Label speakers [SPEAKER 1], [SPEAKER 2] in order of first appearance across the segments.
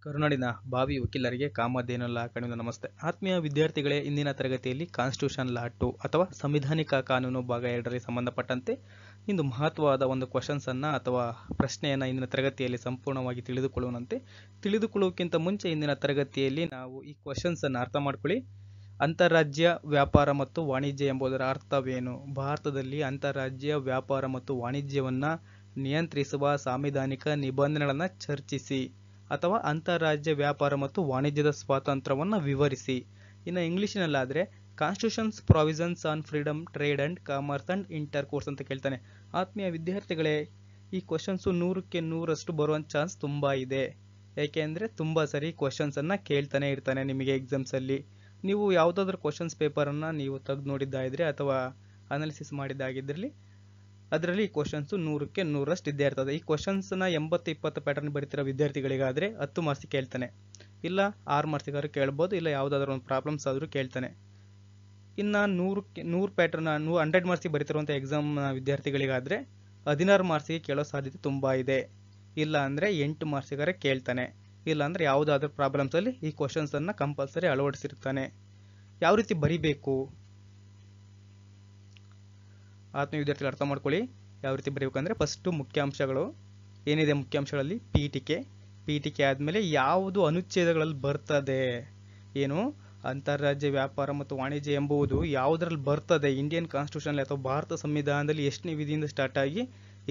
[SPEAKER 1] ಕರುನಾಡಿನ ಭಾವಿ ವಕೀಲರಿಗೆ ಕಾಮಧೇನು ಲಾ ಅಕಾಡೆಮಿಯಿಂದ ನಮಸ್ತೆ. ಆತ್ಮೀಯ ವಿದ್ಯಾರ್ಥಿಗಳೇ, ಇಂದಿನ ತರಗತಿಯಲ್ಲಿ ಕಾನ್ಸ್ಟಿಟ್ಯೂಷನ್ ಲಾ 2 ಅಥವಾ ಸಂವಿಧಾನಿಕ ಕಾನೂನು ಭಾಗ 2ರಲ್ಲಿ ಸಂಬಂಧಪಟ್ಟಂತೆ ಇಂದು ಮಹತ್ವವಾದ ಒಂದು ಕ್ವಶನ್ಸನ್ನು ಅಥವಾ ಪ್ರಶ್ನೆಯನ್ನು ಇಂದಿನ ತರಗತಿಯಲ್ಲಿ ಸಂಪೂರ್ಣವಾಗಿ ತಿಳಿದುಕೊಳ್ಳುವುದಕ್ಕಿಂತ ಮುಂಚೆ ಇಂದಿನ ತರಗತಿಯಲ್ಲಿ ನಾವು ಈ ಕ್ವಶನ್ಸನ್ನು ಅರ್ಥ ಮಾಡ್ಕೊಳ್ಳಿ. ಅಂತಾರಾಜ್ಯ ವ್ಯಾಪಾರ ಮತ್ತು ವಾಣಿಜ್ಯ ಎಂಬುದರ ಅರ್ಥವೇನು? ಭಾರತದಲ್ಲಿ ಅಂತಾರಾಜ್ಯ ವ್ಯಾಪಾರ ಮತ್ತು ವಾಣಿಜ್ಯವನ್ನು ನಿಯಂತ್ರಿಸುವ ಸಾಂವಿಧಾನಿಕ ನಿಬಂಧನೆಗಳನ್ನು ಚರ್ಚಿಸಿ ಅಥವಾ ಅಂತಾರಾಜ್ಯ ವ್ಯಾಪಾರ ಮತ್ತು ವಾಣಿಜ್ಯದ ಸ್ವಾತಂತ್ರ್ಯವನ್ನು ವಿವರಿಸಿ. ಇನ್ನು ಇಂಗ್ಲಿಷಿನಲ್ಲಾದರೆ constitutions provisions on freedom, trade and commerce and intercourse ಅಂತ ಕೇಳ್ತಾನೆ. ಆತ್ಮೀಯ ವಿದ್ಯಾರ್ಥಿಗಳೇ, ಈ ಕ್ವಶನ್ಸು 100ಕ್ಕೆ 100ರಷ್ಟು ಬರುವ ಚಾನ್ಸ್ ತುಂಬ ಇದೆ. ಯಾಕೆಂದರೆ ತುಂಬ ಸರಿ ಕ್ವಶನ್ಸನ್ನು ಕೇಳ್ತಾನೆ ಇರ್ತಾನೆ ನಿಮಗೆ ಎಕ್ಸಾಮ್ಸಲ್ಲಿ. ನೀವು ಯಾವುದಾದ್ರೂ ಕ್ವಶನ್ಸ್ ಪೇಪರನ್ನು ನೀವು ತೆಗೆದು ನೋಡಿದ್ದಾಗಿದ್ದರೆ ಅಥವಾ ಅನಾಲಿಸಿಸ್ ಮಾಡಿದ್ದಾಗಿದ್ದಲ್ಲಿ ಅದರಲ್ಲಿ ಈ ಕ್ವಶನ್ಸು 100ಕ್ಕೆ 100ರಷ್ಟು ಇದ್ದೇ ಇರ್ತದೆ. ಈ ಕ್ವಶನ್ಸ್ನ 80-20 ಪ್ಯಾಟರ್ನ್ ಬರೀತಿರೋ ವಿದ್ಯಾರ್ಥಿಗಳಿಗಾದರೆ 10 ಮಾರ್ಕ್ಸಿಗೆ ಕೇಳ್ತಾನೆ, ಇಲ್ಲ 6 ಮಾರ್ಕ್ಸಿಗಾದ್ರೂ ಕೇಳ್ಬೋದು, ಇಲ್ಲ ಯಾವುದಾದ್ರೂ ಒಂದು ಪ್ರಾಬ್ಲಮ್ಸ್ ಆದರೂ ಕೇಳ್ತಾನೆ. ಇನ್ನು 100 ಪ್ಯಾಟರ್ನ್ 100 ಮಾರ್ಕ್ಸಿಗೆ ಬರೀತಿರುವಂಥ ಎಕ್ಸಾಮ್ ವಿದ್ಯಾರ್ಥಿಗಳಿಗಾದರೆ 16 ಮಾರ್ಕ್ಸಿಗೆ ಕೇಳೋ ಸಾಧ್ಯತೆ ತುಂಬ ಇದೆ. ಇಲ್ಲ ಅಂದರೆ 8 ಮಾರ್ಕ್ಸಿಗಾರೆ ಕೇಳ್ತಾನೆ. ಇಲ್ಲ ಅಂದರೆ ಯಾವುದಾದ್ರೂ ಪ್ರಾಬ್ಲಮ್ಸಲ್ಲಿ ಈ ಕ್ವಶನ್ಸನ್ನು ಕಂಪಲ್ಸರಿ ಅಳವಡಿಸಿರ್ತಾನೆ. ಯಾವ ರೀತಿ ಬರಿಬೇಕು ಆತ್ಮೀಯ ವಿದ್ಯಾರ್ಥಿಗಳು ಅರ್ಥ ಮಾಡ್ಕೊಳ್ಳಿ. ಯಾವ ರೀತಿ ಬರೀಬೇಕಂದ್ರೆ ಫಸ್ಟು ಮುಖ್ಯಾಂಶಗಳು ಏನಿದೆ, ಮುಖ್ಯಾಂಶಗಳಲ್ಲಿ ಪೀಠಿಕೆ ಆದಮೇಲೆ ಯಾವುದು ಅನುಚ್ಛೇದಗಳಲ್ಲಿ ಬರ್ತದೆ, ಏನು ಅಂತಾರಾಜ್ಯ ವ್ಯಾಪಾರ ಮತ್ತು ವಾಣಿಜ್ಯ ಎಂಬುದು ಯಾವುದರಲ್ಲಿ ಬರ್ತದೆ, ಇಂಡಿಯನ್ ಕಾನ್ಸ್ಟಿಟ್ಯೂಷನಲ್ಲಿ ಅಥವಾ ಭಾರತ ಸಂವಿಧಾನದಲ್ಲಿ ಎಷ್ಟನೇ ವಿಧಿಯಿಂದ ಸ್ಟಾರ್ಟ್ ಆಗಿ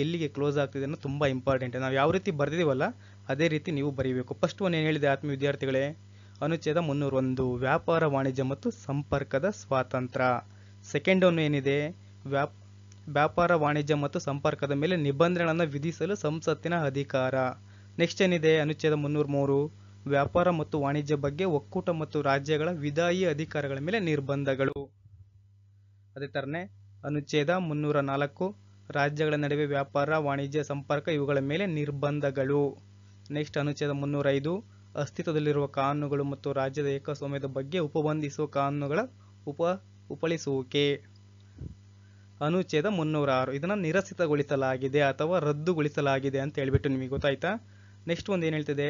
[SPEAKER 1] ಎಲ್ಲಿಗೆ ಕ್ಲೋಸ್ ಆಗ್ತಿದೆ ಅನ್ನೋ ತುಂಬ ಇಂಪಾರ್ಟೆಂಟ್. ನಾವು ಯಾವ ರೀತಿ ಬರ್ತಿದ್ದೀವಲ್ಲ ಅದೇ ರೀತಿ ನೀವು ಬರೀಬೇಕು. ಫಸ್ಟ್ ಒನ್ ಏನು ಹೇಳಿದೆ ಆತ್ಮೀಯ ವಿದ್ಯಾರ್ಥಿಗಳೇ, ಅನುಚ್ಛೇದ 301 ವ್ಯಾಪಾರ ವಾಣಿಜ್ಯ ಮತ್ತು ಸಂಪರ್ಕದ ಸ್ವಾತಂತ್ರ್ಯ. ಸೆಕೆಂಡ್ ಒನ್ ಏನಿದೆ, ವ್ಯಾಪಾರ ವಾಣಿಜ್ಯ ಮತ್ತು ಸಂಪರ್ಕದ ಮೇಲೆ ನಿಬಂಧನೆಗಳನ್ನು ವಿಧಿಸಲು ಸಂಸತ್ತಿನ ಅಧಿಕಾರ. ನೆಕ್ಸ್ಟ್ ಏನಿದೆ, ಅನುಚ್ಛೇದ 303 ವ್ಯಾಪಾರ ಮತ್ತು ವಾಣಿಜ್ಯ ಬಗ್ಗೆ ಒಕ್ಕೂಟ ಮತ್ತು ರಾಜ್ಯಗಳ ವಿಧಾಯಿ ಅಧಿಕಾರಗಳ ಮೇಲೆ ನಿರ್ಬಂಧಗಳು. ಅದೇ ಥರನೇ ಅನುಚ್ಛೇದ 304 ರಾಜ್ಯಗಳ ನಡುವೆ ವ್ಯಾಪಾರ ವಾಣಿಜ್ಯ ಸಂಪರ್ಕ ಇವುಗಳ ಮೇಲೆ ನಿರ್ಬಂಧಗಳು. ನೆಕ್ಸ್ಟ್ ಅನುಚ್ಛೇದ 305 ಅಸ್ತಿತ್ವದಲ್ಲಿರುವ ಕಾನೂನುಗಳು ಮತ್ತು ರಾಜ್ಯದ ಏಕಸ್ವಾಮ್ಯದ ಬಗ್ಗೆ ಉಪಬಂಧಿಸುವ ಕಾನೂನುಗಳ ಉಪಳಿಸುವಿಕೆ. ಅನುಚ್ಛೇದ 306 ಇದನ್ನು ನಿರಸಿತಗೊಳಿಸಲಾಗಿದೆ ಅಥವಾ ರದ್ದುಗೊಳಿಸಲಾಗಿದೆ ಅಂತ ಹೇಳ್ಬಿಟ್ಟು ನಿಮಗೆ ಗೊತ್ತಾಯ್ತಾ. ನೆಕ್ಸ್ಟ್ ಒಂದು ಏನು ಹೇಳ್ತಿದೆ,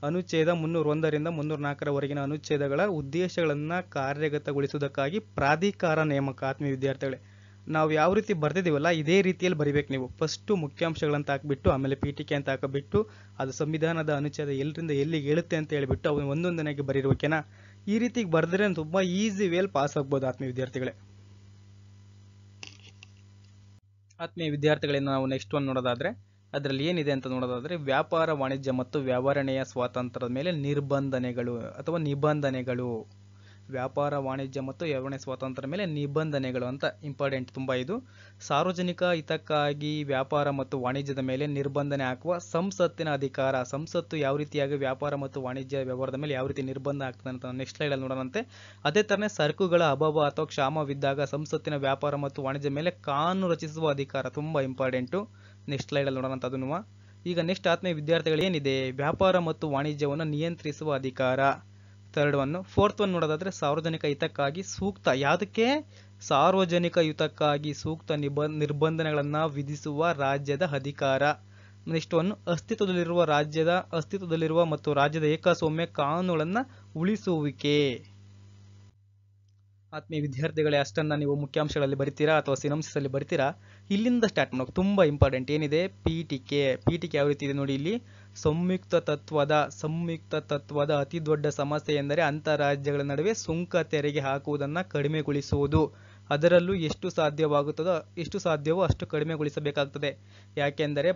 [SPEAKER 1] ಅನುಚ್ಛೇದ 301ರಿಂದ 304ರವರೆಗಿನ ಅನುಚ್ಛೇದಗಳ ಉದ್ದೇಶಗಳನ್ನು ಕಾರ್ಯಗತಗೊಳಿಸುವುದಕ್ಕಾಗಿ ಪ್ರಾಧಿಕಾರ ನೇಮಕ. ಆತ್ಮೀಯ ವಿದ್ಯಾರ್ಥಿಗಳೇ, ನಾವು ಯಾವ ರೀತಿ ಬರ್ತಿದ್ದೀವಲ್ಲ ಇದೇ ರೀತಿಯಲ್ಲಿ ಬರಿಬೇಕು ನೀವು. ಫಸ್ಟು ಮುಖ್ಯಾಂಶಗಳಂತ ಹಾಕ್ಬಿಟ್ಟು ಆಮೇಲೆ ಪೀಠಿಕೆ ಅಂತ ಹಾಕಬಿಟ್ಟು ಅದು ಸಂವಿಧಾನದ ಅನುಚ್ಛೇದ ಎಲ್ಲರಿಂದ ಎಲ್ಲಿಗೆ ಹೇಳುತ್ತೆ ಅಂತ ಹೇಳ್ಬಿಟ್ಟು ಅವನು ಒಂದೊಂದನಾಗಿ ಬರೀರ್ಬೇಕೇನಾ. ಈ ರೀತಿ ಬರೆದ್ರೆ ತುಂಬ ಈಸಿ ವೇಲ್ ಪಾಸ್ ಆಗ್ಬೋದು ಆತ್ಮೀಯ ವಿದ್ಯಾರ್ಥಿಗಳೇ. ಆತ್ಮೀಯ ವಿದ್ಯಾರ್ಥಿಗಳನ್ನ ನಾವು ನೆಕ್ಸ್ಟ್ ಒನ್ ನೋಡೋದಾದರೆ ಅದರಲ್ಲಿ ಏನಿದೆ ಅಂತ ನೋಡೋದಾದರೆ ವ್ಯಾಪಾರ ವಾಣಿಜ್ಯ ಮತ್ತು ವ್ಯವಹರಣೆಯ ಸ್ವಾತಂತ್ರ್ಯದ ಮೇಲೆ ನಿರ್ಬಂಧನೆಗಳು ಅಥವಾ ನಿಬಂಧನೆಗಳು. ವ್ಯಾಪಾರ ವಾಣಿಜ್ಯ ಮತ್ತು ವ್ಯವಹರಣೆ ಸ್ವಾತಂತ್ರ್ಯದ ಮೇಲೆ ನಿಬಂಧನೆಗಳು ಅಂತ ಇಂಪಾರ್ಟೆಂಟ್ ತುಂಬ. ಇದು ಸಾರ್ವಜನಿಕ ಹಿತಕ್ಕಾಗಿ ವ್ಯಾಪಾರ ಮತ್ತು ವಾಣಿಜ್ಯದ ಮೇಲೆ ನಿರ್ಬಂಧನೆ ಹಾಕುವ ಸಂಸತ್ತಿನ ಅಧಿಕಾರ. ಸಂಸತ್ತು ಯಾವ ರೀತಿಯಾಗಿ ವ್ಯಾಪಾರ ಮತ್ತು ವಾಣಿಜ್ಯ ವ್ಯವಹಾರದ ಮೇಲೆ ಯಾವ ರೀತಿ ನಿರ್ಬಂಧ ಆಗ್ತದೆ ಅಂತ ನೆಕ್ಸ್ಟ್ ಸ್ಲೈಡಲ್ಲಿ ನೋಡೋಣಂತೆ. ಅದೇ ಥರನೇ ಸರಕುಗಳ ಅಭಾವ ಅಥವಾ ಕ್ಷಾಮವಿದ್ದಾಗ ಸಂಸತ್ತಿನ ವ್ಯಾಪಾರ ಮತ್ತು ವಾಣಿಜ್ಯ ಮೇಲೆ ಕಾನೂನು ರಚಿಸುವ ಅಧಿಕಾರ ತುಂಬ ಇಂಪಾರ್ಟೆಂಟು. ನೆಕ್ಸ್ಟ್ ಸ್ಲೈಡಲ್ಲಿ ನೋಡೋಣಂತ ಅದನ್ನು. ಈಗ ನೆಕ್ಸ್ಟ್ ಆತ್ಮೀಯ ವಿದ್ಯಾರ್ಥಿಗಳು ಏನಿದೆ, ವ್ಯಾಪಾರ ಮತ್ತು ವಾಣಿಜ್ಯವನ್ನು ನಿಯಂತ್ರಿಸುವ ಅಧಿಕಾರ. Third one. ಫೋರ್ತ್ ಒನ್ ನೋಡೋದಾದ್ರೆ ಸಾರ್ವಜನಿಕ ಹಿತಕ್ಕಾಗಿ ಸೂಕ್ತ, ಯಾವುದಕ್ಕೆ ಸಾರ್ವಜನಿಕ ಹಿತಕ್ಕಾಗಿ ಸೂಕ್ತ ನಿರ್ಬಂಧನೆಗಳನ್ನು ವಿಧಿಸುವ ರಾಜ್ಯದ ಅಧಿಕಾರ. ನೆಕ್ಸ್ಟ್ ಒನ್ ಅಸ್ತಿತ್ವದಲ್ಲಿರುವ ಮತ್ತು ರಾಜ್ಯದ ಏಕಸ್ವಾಮ್ಯ ಕಾನೂನುಗಳನ್ನು ಉಳಿಸುವಿಕೆ. ಆತ್ಮೀಯ ವಿದ್ಯಾರ್ಥಿಗಳೇ, ಅಷ್ಟನ್ನು ನೀವು ಮುಖ್ಯಾಂಶಗಳಲ್ಲಿ ಬರಿತೀರಾ ಅಥವಾ ಸಿನೋಪ್ಸಿಸ್ ಅಲ್ಲಿ ಬರಿತೀರಾ. ಇಲ್ಲಿಂದ ಸ್ಟಾರ್ಟ್ ಮಾಡೋಕೆ ತುಂಬ ಇಂಪಾರ್ಟೆಂಟ್ ಏನಿದೆ, ಪೀಠಿಕೆ ಯಾವ ರೀತಿ ಇದೆ ನೋಡಿ. ಇಲ್ಲಿ ಸಂಯುಕ್ತ ತತ್ವದ ಅತಿ ದೊಡ್ಡ ಸಮಸ್ಯೆ ಎಂದರೆ ಅಂತಾರಾಜ್ಯಗಳ ನಡುವೆ ಸುಂಕ ತೆರಿಗೆ ಹಾಕುವುದನ್ನು ಕಡಿಮೆಗೊಳಿಸುವುದು. ಅದರಲ್ಲೂ ಎಷ್ಟು ಸಾಧ್ಯವೋ ಅಷ್ಟು ಕಡಿಮೆಗೊಳಿಸಬೇಕಾಗ್ತದೆ. ಯಾಕೆಂದರೆ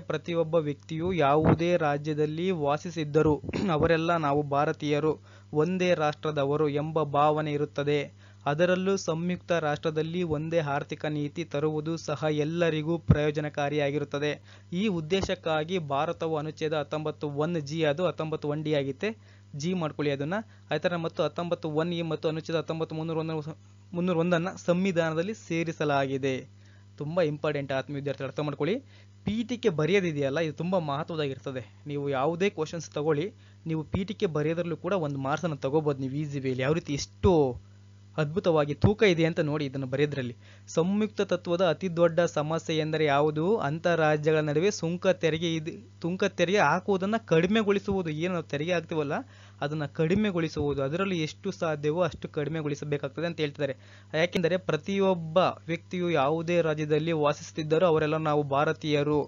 [SPEAKER 1] ಪ್ರತಿಯೊಬ್ಬ ವ್ಯಕ್ತಿಯು ಯಾವುದೇ ರಾಜ್ಯದಲ್ಲಿ ವಾಸಿಸಿದ್ದರೂ ಅವರೆಲ್ಲ ನಾವು ಭಾರತೀಯರು, ಒಂದೇ ರಾಷ್ಟ್ರದವರು ಎಂಬ ಭಾವನೆ ಇರುತ್ತದೆ. ಅದರಲ್ಲೂ ಸಂಯುಕ್ತ ರಾಷ್ಟ್ರದಲ್ಲಿ ಒಂದೇ ಆರ್ಥಿಕ ನೀತಿ ತರುವುದು ಸಹ ಎಲ್ಲರಿಗೂ ಪ್ರಯೋಜನಕಾರಿಯಾಗಿರುತ್ತದೆ. ಈ ಉದ್ದೇಶಕ್ಕಾಗಿ ಭಾರತವು ಅನುಚ್ಛೇದ 19(1)G ಅದು 19(1)D ಆಗಿತ್ತೆ, ಜಿ ಮಾಡ್ಕೊಳ್ಳಿ ಅದನ್ನು. ಆಯ್ತರ ಮತ್ತು 19(1)E ಮತ್ತು ಅನುಚ್ಛೇದ 19(301) ಸಂವಿಧಾನದಲ್ಲಿ ಸೇರಿಸಲಾಗಿದೆ. ತುಂಬ ಇಂಪಾರ್ಟೆಂಟ್ ಆತ್ಮೀಯ ವಿದ್ಯಾರ್ಥಿಗಳು ಅರ್ಥ ಮಾಡ್ಕೊಳ್ಳಿ. ಪೀಠಿಕೆ ಬರೆಯೋದಿದೆಯಲ್ಲ ಇದು ತುಂಬ ಮಹತ್ವದಾಗಿರ್ತದೆ. ನೀವು ಯಾವುದೇ ಕ್ವಶನ್ಸ್ ತಗೊಳ್ಳಿ, ನೀವು ಪೀಠಿಕೆ ಬರೆಯೋದ್ರಲ್ಲೂ ಕೂಡ 1 ಮಾರ್ಕ್ಸನ್ನು ತಗೋಬೋದು ನೀವು ಈಸಿ ವೇಲಿ. ಯಾವ ರೀತಿ ಎಷ್ಟು ಅದ್ಭುತವಾಗಿ ತೂಕ ಇದೆ ಅಂತ ನೋಡಿ ಇದನ್ನು ಬರೆಯೋದ್ರಲ್ಲಿ. ಸಂಯುಕ್ತ ತತ್ವದ ಅತಿ ದೊಡ್ಡ ಸಮಸ್ಯೆ ಎಂದರೆ ಯಾವುದು? ಅಂತಾರಾಜ್ಯಗಳ ನಡುವೆ ಸುಂಕ ತೆರಿಗೆ ಹಾಕುವುದನ್ನು ಕಡಿಮೆಗೊಳಿಸುವುದು. ಏನು ನಾವು ತೆರಿಗೆ ಹಾಕ್ತೀವಲ್ಲ ಅದನ್ನು ಕಡಿಮೆಗೊಳಿಸುವುದು, ಅದರಲ್ಲಿ ಎಷ್ಟು ಸಾಧ್ಯವೋ ಅಷ್ಟು ಕಡಿಮೆಗೊಳಿಸಬೇಕಾಗ್ತದೆ ಅಂತ ಹೇಳ್ತಿದ್ದಾರೆ. ಯಾಕೆಂದರೆ ಪ್ರತಿಯೊಬ್ಬ ವ್ಯಕ್ತಿಯು ಯಾವುದೇ ರಾಜ್ಯದಲ್ಲಿ ವಾಸಿಸುತ್ತಿದ್ದರೂ ಅವರೆಲ್ಲ ನಾವು ಭಾರತೀಯರು,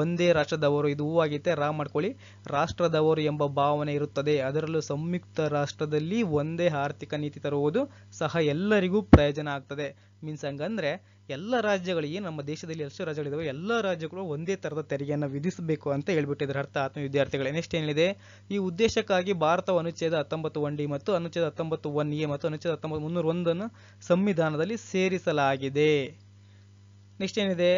[SPEAKER 1] ಒಂದೇ ರಾಷ್ಟ್ರದವರು. ಇದು ಹೂವಾಗೈತೆ, ಮಾಡ್ಕೊಳ್ಳಿ. ರಾಷ್ಟ್ರದವರು ಎಂಬ ಭಾವನೆ ಇರುತ್ತದೆ. ಅದರಲ್ಲೂ ಸಂಯುಕ್ತ ರಾಷ್ಟ್ರದಲ್ಲಿ ಒಂದೇ ಆರ್ಥಿಕ ನೀತಿ ತರುವುದು ಸಹ ಎಲ್ಲರಿಗೂ ಪ್ರಯೋಜನ ಆಗ್ತದೆ. ಮೀನ್ಸ್ ಹಂಗಂದ್ರೆ ಎಲ್ಲ ರಾಜ್ಯಗಳು, ಏನು ನಮ್ಮ ದೇಶದಲ್ಲಿ ಎಷ್ಟು ರಾಜ್ಯಗಳಿದಾವೆ ಎಲ್ಲ ರಾಜ್ಯಗಳು ಒಂದೇ ತರದ ತೆರಿಗೆಯನ್ನು ವಿಧಿಸಬೇಕು ಅಂತ ಹೇಳ್ಬಿಟ್ಟಿದ್ರೆ ಅರ್ಥ ಆತ್ಮ ವಿದ್ಯಾರ್ಥಿಗಳೇ. ನೆಕ್ಸ್ಟ್ ಏನಿದೆ? ಈ ಉದ್ದೇಶಕ್ಕಾಗಿ ಭಾರತವು ಅನುಚ್ಛೇದ 19(1)D ಮತ್ತು ಅನುಚ್ಛೇದ 19(1)A ಮತ್ತು ಅನುಚ್ಛೇದ 19(301) ಸಂವಿಧಾನದಲ್ಲಿ ಸೇರಿಸಲಾಗಿದೆ. ನೆಕ್ಸ್ಟ್ ಏನಿದೆ?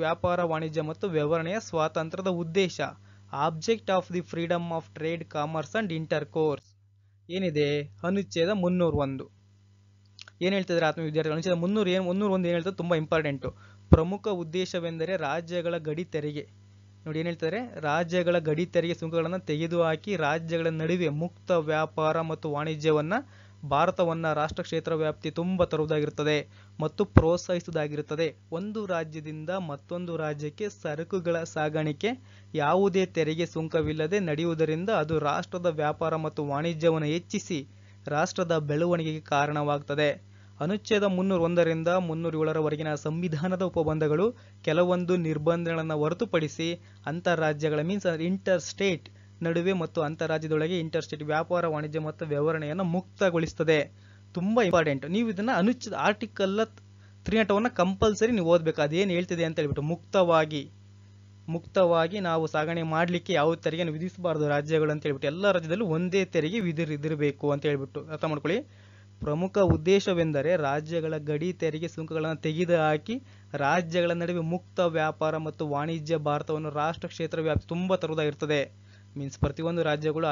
[SPEAKER 1] ವ್ಯಾಪಾರ ವಾಣಿಜ್ಯ ಮತ್ತು ವ್ಯವಹರಣೆಯ ಸ್ವಾತಂತ್ರ್ಯದ ಉದ್ದೇಶ. Object of the freedom of trade, commerce and intercourse ಏನಿದೆ? ಅನುಚ್ಛೇದ 301. ಏನ್ ಹೇಳ್ತಿದ್ರೆ ಆತ್ಮ ವಿದ್ಯಾರ್ಥಿಗಳು? ಅನುಚ್ಛೇದ 301 ಏನ್ ಹೇಳ್ತದೆ? ತುಂಬಾ ಇಂಪಾರ್ಟೆಂಟು. ಪ್ರಮುಖ ಉದ್ದೇಶವೆಂದರೆ ರಾಜ್ಯಗಳ ಗಡಿ ತೆರಿಗೆ. ನೋಡಿ ಏನ್ ಹೇಳ್ತಾರೆ? ರಾಜ್ಯಗಳ ಗಡಿ ತೆರಿಗೆ ಸುಂಕಗಳನ್ನು ತೆಗೆದುಹಾಕಿ ರಾಜ್ಯಗಳ ನಡುವೆ ಮುಕ್ತ ವ್ಯಾಪಾರ ಮತ್ತು ವಾಣಿಜ್ಯವನ್ನ, ಭಾರತವನ್ನ ರಾಷ್ಟ್ರ ಕ್ಷೇತ್ರ ವ್ಯಾಪ್ತಿ ತುಂಬ ತರುವುದಾಗಿರುತ್ತದೆ ಮತ್ತು ಪ್ರೋತ್ಸಾಹಿಸುವುದಾಗಿರುತ್ತದೆ. ಒಂದು ರಾಜ್ಯದಿಂದ ಮತ್ತೊಂದು ರಾಜ್ಯಕ್ಕೆ ಸರಕುಗಳ ಸಾಗಾಣಿಕೆ ಯಾವುದೇ ತೆರಿಗೆ ಸುಂಕವಿಲ್ಲದೆ ನಡೆಯುವುದರಿಂದ ಅದು ರಾಷ್ಟ್ರದ ವ್ಯಾಪಾರ ಮತ್ತು ವಾಣಿಜ್ಯವನ್ನು ಹೆಚ್ಚಿಸಿ ರಾಷ್ಟ್ರದ ಬೆಳವಣಿಗೆಗೆ ಕಾರಣವಾಗುತ್ತದೆ. ಅನುಚ್ಛೇದ 301ರಿಂದ 307ರವರೆಗಿನ ಸಂವಿಧಾನದ ಉಪಬಂಧಗಳು ಕೆಲವೊಂದು ನಿರ್ಬಂಧಗಳನ್ನು ಹೊರತುಪಡಿಸಿ ಅಂತಾರಾಜ್ಯಗಳ ಮೀನ್ಸ್ ಇಂಟರ್ ಸ್ಟೇಟ್ ನಡುವೆ ಮತ್ತು ಅಂತಾರಾಜ್ಯದೊಳಗೆ ಇಂಟರ್ ಸ್ಟೇಟ್ ವ್ಯಾಪಾರ ವಾಣಿಜ್ಯ ಮತ್ತು ವ್ಯವಹರಣೆಯನ್ನು ಮುಕ್ತಗೊಳಿಸುತ್ತದೆ. ತುಂಬಾ ಇಂಪಾರ್ಟೆಂಟ್. ನೀವು ಇದನ್ನ ಅನುಚ್ಛೇದ ಆರ್ಟಿಕಲ್ 301 ಕಂಪಲ್ಸರಿ ನೀವು ಓದ್ಬೇಕು. ಅದೇನು ಹೇಳ್ತಿದೆ ಅಂತ ಹೇಳ್ಬಿಟ್ಟು, ಮುಕ್ತವಾಗಿ ನಾವು ಸಾಗಣೆ ಮಾಡ್ಲಿಕ್ಕೆ ಯಾವ ತೆರಿಗೆಯನ್ನು ವಿಧಿಸಬಾರದು ರಾಜ್ಯಗಳು ಅಂತ ಹೇಳ್ಬಿಟ್ಟು, ಎಲ್ಲ ರಾಜ್ಯದಲ್ಲೂ ಒಂದೇ ತೆರಿಗೆ ವಿಧಿರಬೇಕು ಅಂತ ಹೇಳ್ಬಿಟ್ಟು ಅರ್ಥ ಮಾಡ್ಕೊಳ್ಳಿ. ಪ್ರಮುಖ ಉದ್ದೇಶವೆಂದರೆ ರಾಜ್ಯಗಳ ಗಡಿ ತೆರಿಗೆ ಸುಂಕಗಳನ್ನು ತೆಗೆದುಹಾಕಿ ರಾಜ್ಯಗಳ ನಡುವೆ ಮುಕ್ತ ವ್ಯಾಪಾರ ಮತ್ತು ವಾಣಿಜ್ಯ, ಭಾರತವನ್ನು ರಾಷ್ಟ್ರ ಕ್ಷೇತ್ರ ವ್ಯಾಪ್ತಿ ತುಂಬ ತರುವುದಾಗಿರ್ತದೆ. ಮೀನ್ಸ್ ಪ್ರತಿಯೊಂದು ರಾಜ್ಯಗಳು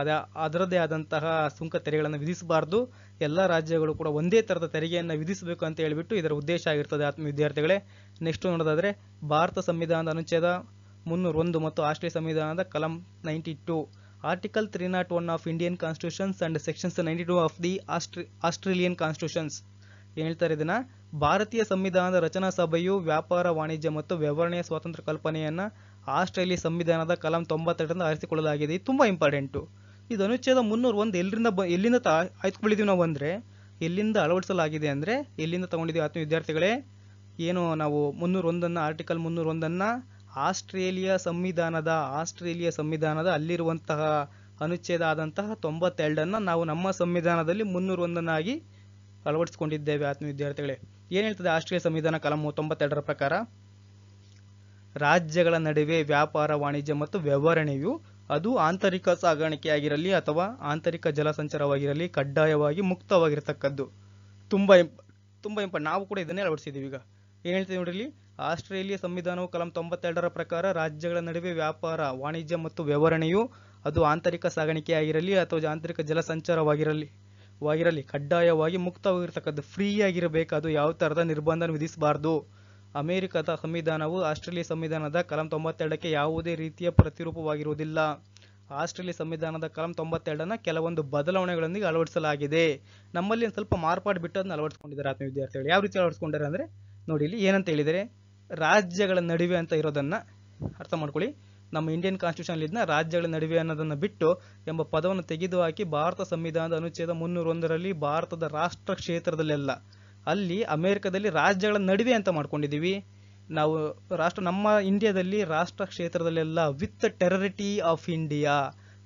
[SPEAKER 1] ಅದರದೇ ಆದಂತಹ ಸುಂಕ ತೆರಿಗೆಗಳನ್ನು ವಿಧಿಸಬಾರ್ದು, ಎಲ್ಲ ರಾಜ್ಯಗಳು ಕೂಡ ಒಂದೇ ತರದ ತೆರಿಗೆಯನ್ನು ವಿಧಿಸಬೇಕು ಅಂತ ಹೇಳ್ಬಿಟ್ಟು ಇದರ ಉದ್ದೇಶ ಆಗಿರ್ತದೆ ಆತ್ಮ ವಿದ್ಯಾರ್ಥಿಗಳೇ. ನೆಕ್ಸ್ಟ್ ನೋಡೋದಾದ್ರೆ ಭಾರತ ಸಂವಿಧಾನದ ಅನುಚ್ಛೇದ 301 ಮತ್ತು ಆಸ್ಟ್ರೇಲಿಯಾ ಸಂವಿಧಾನದ ಕಲಂ 92, article 301 of Indian constitutions and sections 92 of the Australian constitutions. ಏನ್ ಹೇಳ್ತಾರೆ ಇದನ್ನ? ಭಾರತೀಯ ಸಂವಿಧಾನದ ರಚನಾ ಸಭೆಯು ವ್ಯಾಪಾರ ವಾಣಿಜ್ಯ ಮತ್ತು ವ್ಯವಹರಣೆಯ ಸ್ವಾತಂತ್ರ್ಯ ಕಲ್ಪನೆಯನ್ನ ಆಸ್ಟ್ರೇಲಿಯಾ ಸಂವಿಧಾನದ ಕಲಂ 92ರಿಂದ ಆರಿಸಿಕೊಳ್ಳಲಾಗಿದೆ. ಇದು ತುಂಬಾ ಇಂಪಾರ್ಟೆಂಟು. ಇದು ಅನುಚ್ಛೇದ 301 ಎಲ್ಲಿಂದ ಆಯ್ದುಕೊಂಡಿದೀವಿ ನಾವು ಅಂದ್ರೆ, ಎಲ್ಲಿಂದ ಅಳವಡಿಸಲಾಗಿದೆ ಅಂದ್ರೆ, ಎಲ್ಲಿಂದ ತಗೊಂಡಿದ್ದೀವಿ ಆತ್ಮ ವಿದ್ಯಾರ್ಥಿಗಳೇ? ಏನು ನಾವು 301 ಆರ್ಟಿಕಲ್ 301 ಆಸ್ಟ್ರೇಲಿಯಾ ಸಂವಿಧಾನದ ಅಲ್ಲಿರುವಂತಹ ಅನುಚ್ಛೇದ ಆದಂತಹ 92 ನಾವು ನಮ್ಮ ಸಂವಿಧಾನದಲ್ಲಿ 301 ಅಳವಡಿಸಿಕೊಂಡಿದ್ದೇವೆ ಆತ್ಮ ವಿದ್ಯಾರ್ಥಿಗಳೇ. ಏನ್ ಹೇಳ್ತದೆ ಆಸ್ಟ್ರೇಲಿಯಾ ಸಂವಿಧಾನ ಕಲಂ 92ರ ಪ್ರಕಾರ? ರಾಜ್ಯಗಳ ನಡುವೆ ವ್ಯಾಪಾರ ವಾಣಿಜ್ಯ ಮತ್ತು ವ್ಯವಹರಣೆಯು ಅದು ಆಂತರಿಕ ಸಾಗಾಣಿಕೆಯಾಗಿರಲಿ ಅಥವಾ ಆಂತರಿಕ ಜಲಸಂಚಾರವಾಗಿರಲಿ ಕಡ್ಡಾಯವಾಗಿ ಮುಕ್ತವಾಗಿರತಕ್ಕದ್ದು. ತುಂಬಾ ಇಂಪಾರ್ಟೆಂಟ್. ನಾವು ಕೂಡ ಇದನ್ನೇ ಅಳವಡಿಸಿದ್ದೀವಿ. ಈಗ ಏನ್ ಹೇಳ್ತೀವಿ ನೋಡ್ರಿ, ಆಸ್ಟ್ರೇಲಿಯಾ ಸಂವಿಧಾನವು ಕಲಂ 92ರ ಪ್ರಕಾರ ರಾಜ್ಯಗಳ ನಡುವೆ ವ್ಯಾಪಾರ ವಾಣಿಜ್ಯ ಮತ್ತು ವ್ಯವಹರಣೆಯು ಅದು ಆಂತರಿಕ ಸಾಗಾಣಿಕೆಯಾಗಿರಲಿ ಅಥವಾ ಆಂತರಿಕ ಜಲಸಂಚಾರವಾಗಿರಲಿ ಕಡ್ಡಾಯವಾಗಿ ಮುಕ್ತವಾಗಿರ್ತಕ್ಕದ್ದು, ಫ್ರೀ ಆಗಿರಬೇಕು. ಅದು ಯಾವ ತರದ ನಿರ್ಬಂಧ ವಿಧಿಸಬಾರ್ದು. ಅಮೆರಿಕದ ಸಂವಿಧಾನವು ಆಸ್ಟ್ರೇಲಿಯಾ ಸಂವಿಧಾನದ ಕಲಂ 92ಕ್ಕೆ ಯಾವುದೇ ರೀತಿಯ ಪ್ರತಿರೂಪವಾಗಿರುವುದಿಲ್ಲ. ಆಸ್ಟ್ರೇಲಿಯಾ ಸಂವಿಧಾನದ ಕಲಂ 92ನ ಕೆಲವೊಂದು ಬದಲಾವಣೆಗಳೊಂದಿಗೆ ಅಳವಡಿಸಲಾಗಿದೆ. ನಮ್ಮಲ್ಲಿ ಒಂದು ಸ್ವಲ್ಪ ಮಾರ್ಪಾಡು ಬಿಟ್ಟು ಅದನ್ನ ಅಳವಡಿಸಿಕೊಂಡಿದ್ದಾರೆ ಆತ್ಮ ವಿದ್ಯಾರ್ಥಿಗಳು. ಯಾವ ರೀತಿ ಅಳವಡಿಸಿಕೊಂಡಿದ್ದಾರೆ ಅಂದ್ರೆ ನೋಡಿ, ಇಲ್ಲಿ ಏನಂತ ಹೇಳಿದರೆ, ರಾಜ್ಯಗಳ ನಡುವೆ ಅಂತ ಇರೋದನ್ನ ಅರ್ಥ ಮಾಡ್ಕೊಳ್ಳಿ. ನಮ್ಮ ಇಂಡಿಯನ್ ಕಾನ್ಸ್ಟಿಟ್ಯೂಷನ್ ಇದನ್ನ ರಾಜ್ಯಗಳ ನಡುವೆ ಅನ್ನೋದನ್ನ ಬಿಟ್ಟು ಎಂಬ ಪದವನ್ನು ತೆಗೆದುಹಾಕಿ ಭಾರತ ಸಂವಿಧಾನದ ಅನುಚ್ಛೇದ 301ರಲ್ಲಿ ಭಾರತದ ರಾಷ್ಟ್ರ ಕ್ಷೇತ್ರದಲ್ಲೆಲ್ಲ, ಅಲ್ಲಿ ಅಮೆರಿಕದಲ್ಲಿ ರಾಜ್ಯಗಳ ನಡುವೆ ಅಂತ ಮಾಡ್ಕೊಂಡಿದೀವಿ ನಾವು. ನಮ್ಮ ಇಂಡಿಯಾದಲ್ಲಿ ರಾಷ್ಟ್ರ ಕ್ಷೇತ್ರದಲ್ಲೆಲ್ಲ ವಿತ್ ಟೆರರಿಟಿ ಆಫ್ ಇಂಡಿಯಾ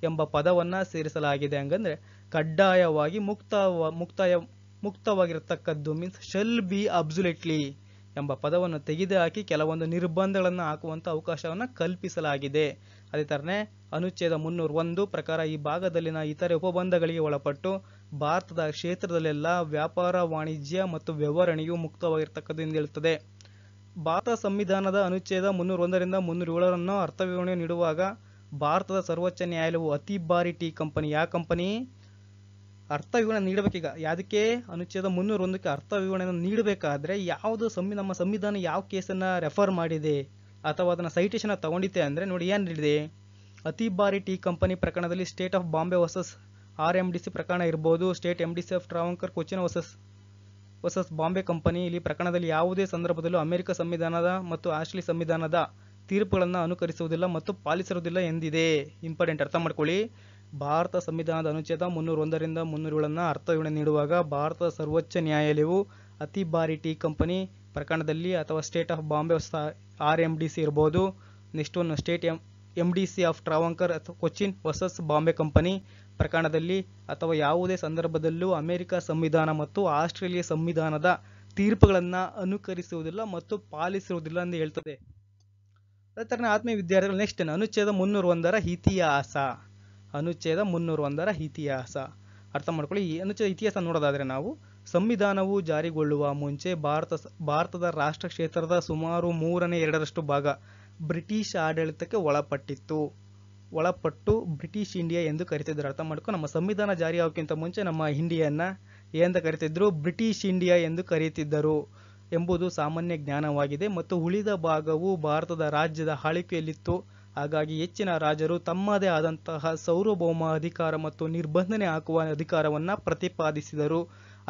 [SPEAKER 1] ಎಂಬ ಪದವನ್ನ ಸೇರಿಸಲಾಗಿದೆ. ಹಂಗಂದ್ರೆ ಕಡ್ಡಾಯವಾಗಿ ಮುಕ್ತವಾಗಿರತಕ್ಕದ್ದು ಮೀನ್ಸ್ ಶೆಲ್ ಬಿ ಅಬ್ಸುಲೆಟ್ಲಿ ಎಂಬ ಪದವನ್ನು ತೆಗೆದುಹಾಕಿ ಕೆಲವೊಂದು ನಿರ್ಬಂಧಗಳನ್ನು ಹಾಕುವಂತ ಅವಕಾಶವನ್ನ ಕಲ್ಪಿಸಲಾಗಿದೆ. ಅದೇ ತರನೇ ಅನುಚ್ಛೇದ 301 ಪ್ರಕಾರ ಈ ಭಾಗದಲ್ಲಿನ ಇತರೆ ಉಪಬಂಧಗಳಿಗೆ ಒಳಪಟ್ಟು ಭಾರತದ ಕ್ಷೇತ್ರದಲ್ಲೆಲ್ಲ ವ್ಯಾಪಾರ ವಾಣಿಜ್ಯ ಮತ್ತು ವ್ಯವಹರಣೆಯು ಮುಕ್ತವಾಗಿರ್ತಕ್ಕದ್ದು ಎಂದು ಹೇಳುತ್ತದೆ. ಭಾರತ ಸಂವಿಧಾನದ ಅನುಚ್ಛೇದ 301ರಿಂದ 307ರನ್ನು ಅರ್ಥವಿವರಣೆ ನೀಡುವಾಗ ಭಾರತದ ಸರ್ವೋಚ್ಚ ನ್ಯಾಯಾಲಯವು ಅತಿ ಬಾರಿ ಟೀ ಕಂಪನಿ, ಯಾವ ಕಂಪನಿ ಅರ್ಥ ವಿವರಣೆ ನೀಡಬೇಕೀಗ. ಯಾವುದಕ್ಕೆ? ಅನುಚ್ಛೇದ 301ಕ್ಕೆ ಅರ್ಥ ವಿವರಣೆಯನ್ನು ನೀಡಬೇಕಾದ್ರೆ ಯಾವುದು ನಮ್ಮ ಸಂವಿಧಾನ ಯಾವ ಕೇಸನ್ನ ರೆಫರ್ ಮಾಡಿದೆ ಅಥವಾ ಅದನ್ನ ಸೈಟೇಷನ್ ತಗೊಂಡಿದೆ ಅಂದ್ರೆ ನೋಡಿ ಏನ್ ಹೇಳಿದೆ. ಅತಿ ಬಾರಿ ಟೀ ಕಂಪನಿ ಪ್ರಕರಣದಲ್ಲಿ state of Bombay versus RMDC ಪ್ರಕರಣ ಇರ್ಬೋದು, state MDC of Travancore Cochin versus versus Bombay company. ಇಲ್ಲಿ ಪ್ರಕರಣದಲ್ಲಿ ಯಾವುದೇ ಸಂದರ್ಭದಲ್ಲೂ ಅಮೆರಿಕ ಸಂವಿಧಾನದ ಮತ್ತು ಆಸ್ಟ್ರೇಲಿಯಾ ಸಂವಿಧಾನದ ತೀರ್ಪುಗಳನ್ನು ಅನುಕರಿಸುವುದಿಲ್ಲ ಮತ್ತು ಪಾಲಿಸಿರುವುದಿಲ್ಲ ಎಂದಿದೆ. ಇಂಪಾರ್ಟೆಂಟ್, ಅರ್ಥ ಮಾಡ್ಕೊಳ್ಳಿ. ಭಾರತ ಸಂವಿಧಾನದ ಅನುಚ್ಛೇದ 301ರಿಂದ 307 ಅರ್ಥವಿವರಣೆ ನೀಡುವಾಗ ಭಾರತದ ಸರ್ವೋಚ್ಚ ನ್ಯಾಯಾಲಯವು ಅತಿ ಬಾರಿ ಟೀ ಕಂಪನಿ ಪ್ರಕರಣದಲ್ಲಿ ಅಥವಾ ಸ್ಟೇಟ್ ಆಫ್ ಬಾಂಬೆ RMDC ಇರಬಹುದು. Next one state MDC of Travancore ಅಥವಾ ಕೊಚ್ಚಿನ್ ವರ್ಸಸ್ ಬಾಂಬೆ ಕಂಪನಿ ಪ್ರಕರಣದಲ್ಲಿ ಅಥವಾ ಯಾವುದೇ ಸಂದರ್ಭದಲ್ಲೂ ಅಮೆರಿಕ ಸಂವಿಧಾನ ಮತ್ತು ಆಸ್ಟ್ರೇಲಿಯಾ ಸಂವಿಧಾನದ ತೀರ್ಪುಗಳನ್ನು ಅನುಕರಿಸುವುದಿಲ್ಲ ಮತ್ತು ಪಾಲಿಸಿರುವುದಿಲ್ಲ ಎಂದು ಹೇಳ್ತದೆ. ಅದೇ ಥರ ಆತ್ಮೀಯ ವಿದ್ಯಾರ್ಥಿಗಳು, ನೆಕ್ಸ್ಟ್ ಅನುಚ್ಛೇದ 301ರ ಇತಿಹಾಸ. ಅನುಚ್ಛೇದ 301ರ ಇತಿಹಾಸ ಅರ್ಥ ಮಾಡ್ಕೊಳ್ಳಿ. ಈ ಅನುಚ್ಛೇದ ಇತಿಹಾಸ ನೋಡೋದಾದ್ರೆ ನಾವು ಸಂವಿಧಾನವು ಜಾರಿಗೊಳ್ಳುವ ಮುಂಚೆ ಭಾರತದ ರಾಷ್ಟ್ರ ಕ್ಷೇತ್ರದ ಸುಮಾರು 3/2 ಭಾಗ ಬ್ರಿಟಿಷ್ ಆಡಳಿತಕ್ಕೆ ಒಳಪಟ್ಟು ಬ್ರಿಟಿಷ್ ಇಂಡಿಯಾ ಎಂದು ಕರೀತಿದ್ರು. ಅರ್ಥ ಮಾಡ್ಕೊ, ನಮ್ಮ ಸಂವಿಧಾನ ಜಾರಿ ಆಗೋಕ್ಕಿಂತ ಮುಂಚೆ ನಮ್ಮ ಇಂಡಿಯಾನ ಏನಂತ ಕರೀತಿದ್ರು? ಬ್ರಿಟಿಷ್ ಇಂಡಿಯಾ ಎಂದು ಕರೆಯುತ್ತಿದ್ದರು ಎಂಬುದು ಸಾಮಾನ್ಯ ಜ್ಞಾನವಾಗಿದೆ ಮತ್ತು ಉಳಿದ ಭಾಗವು ಭಾರತದ ರಾಜ್ಯದ ಆಳ್ವಿಕೆಯಲ್ಲಿತ್ತು. ಹಾಗಾಗಿ ಹೆಚ್ಚಿನ ರಾಜರು ತಮ್ಮದೇ ಆದಂತಹ ಸಾರ್ವಭೌಮ ಅಧಿಕಾರ ಮತ್ತು ನಿರ್ಬಂಧನೆ ಹಾಕುವ ಅಧಿಕಾರವನ್ನು ಪ್ರತಿಪಾದಿಸಿದರು.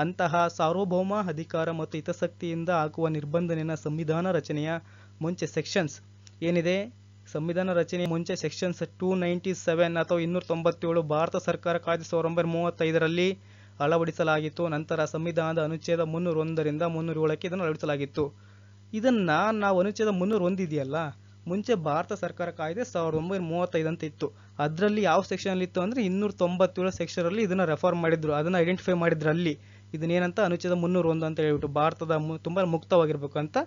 [SPEAKER 1] ಅಂತಹ ಸಾರ್ವಭೌಮ ಅಧಿಕಾರ ಮತ್ತು ಹಿತಾಸಕ್ತಿಯಿಂದ ಹಾಕುವ ನಿರ್ಬಂಧನೆಯ ಸಂವಿಧಾನ ರಚನೆಯ ಮುಂಚೆ ಸೆಕ್ಷನ್ಸ್ ಏನಿದೆ, ಸಂವಿಧಾನ ರಚನೆಯ ಮುಂಚೆ ಸೆಕ್ಷನ್ಸ್ 297 ಅಥವಾ 297 ಭಾರತ ಸರ್ಕಾರ ಕಾಯ್ದೆ 1935ರಲ್ಲಿ ಅಳವಡಿಸಲಾಗಿತ್ತು. ನಂತರ ಸಂವಿಧಾನದ ಅನುಚ್ಛೇದ 301ರಿಂದ 307ಕ್ಕೆ ಇದನ್ನು ಅಳವಡಿಸಲಾಗಿತ್ತು. ಇದನ್ನ ನಾವು ಅನುಚ್ಛೇದ 301 ಇದೆಯಲ್ಲ, ಮುಂಚೆ ಭಾರತ ಸರ್ಕಾರ ಕಾಯ್ದೆ 1935 ಅಂತ ಇತ್ತು. ಅದರಲ್ಲಿ ಯಾವ ಸೆಕ್ಷನ್ ಅಲ್ಲಿ ಇತ್ತು ಅಂದ್ರೆ 297 ಸೆಕ್ಷನ್ ಅಲ್ಲಿ ಇದನ್ನ ರೆಫರ್ ಮಾಡಿದ್ರು, ಅದನ್ನ ಐಡೆಂಟಿಫೈ ಮಾಡಿದ್ರು. ಅಲ್ಲಿ ಇದನ್ನೇನಂತ ಅನುಚ್ಛೇದ 301 ಅಂತ ಹೇಳ್ಬಿಟ್ಟು ಭಾರತದ ತುಂಬಾ ಮುಕ್ತವಾಗಿರ್ಬೇಕು ಅಂತ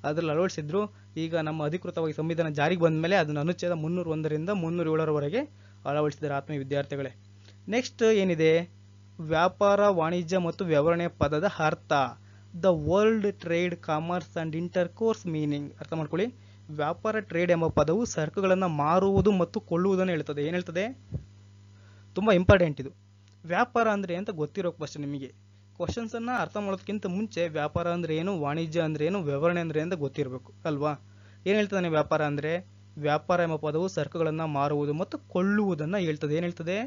[SPEAKER 1] ಅದ್ರಲ್ಲಿ ಅಳವಡಿಸಿದ್ರು. ಈಗ ನಮ್ಮ ಅಧಿಕೃತವಾಗಿ ಸಂವಿಧಾನ ಜಾರಿಗೆ ಬಂದ ಮೇಲೆ ಅದನ್ನ ಅನುಚ್ಛೇದ 301ರಿಂದ 307ರವರೆಗೆ ಅಳವಡಿಸಿದ್ದಾರೆ ಆತ್ಮೀಯ ವಿದ್ಯಾರ್ಥಿಗಳೇ. ನೆಕ್ಸ್ಟ್ ಏನಿದೆ, ವ್ಯಾಪಾರ, ವಾಣಿಜ್ಯ ಮತ್ತು ವ್ಯವಹರಣೆ ಪದದ ಅರ್ಥ. The world trade, commerce and intercourse meaning. ಅರ್ಥ ಮಾಡ್ಕೊಳ್ಳಿ. ವ್ಯಾಪಾರ, ಟ್ರೇಡ್ ಎಂಬ ಪದವು ಸರಕುಗಳನ್ನು ಮಾರುವುದು ಮತ್ತು ಕೊಳ್ಳುವುದನ್ನು ಹೇಳ್ತದೆ. ಏನ್ ಹೇಳ್ತದೆ? ತುಂಬಾ ಇಂಪಾರ್ಟೆಂಟ್ ಇದು. ವ್ಯಾಪಾರ ಅಂದ್ರೆ ಅಂತ ಗೊತ್ತಿರೋ ಫಸ್ಟ್ ನಿಮಗೆ. ಕ್ವಶನ್ಸ್ ಅನ್ನ ಅರ್ಥ ಮಾಡೋದಕ್ಕಿಂತ ಮುಂಚೆ ವ್ಯಾಪಾರ ಅಂದ್ರೆ ಏನು, ವಾಣಿಜ್ಯ ಅಂದ್ರೆ ಏನು, ವ್ಯವಹರಣೆ ಅಂದ್ರೆ ಅಂತ ಗೊತ್ತಿರಬೇಕು ಅಲ್ವಾ? ಏನ್ ಹೇಳ್ತಾನೆ ವ್ಯಾಪಾರ ಅಂದ್ರೆ? ವ್ಯಾಪಾರ ಎಂಬ ಪದವು ಸರಕುಗಳನ್ನು ಮಾರುವುದು ಮತ್ತು ಕೊಳ್ಳುವುದನ್ನ ಹೇಳ್ತದೆ. ಏನ್ ಹೇಳ್ತದೆ?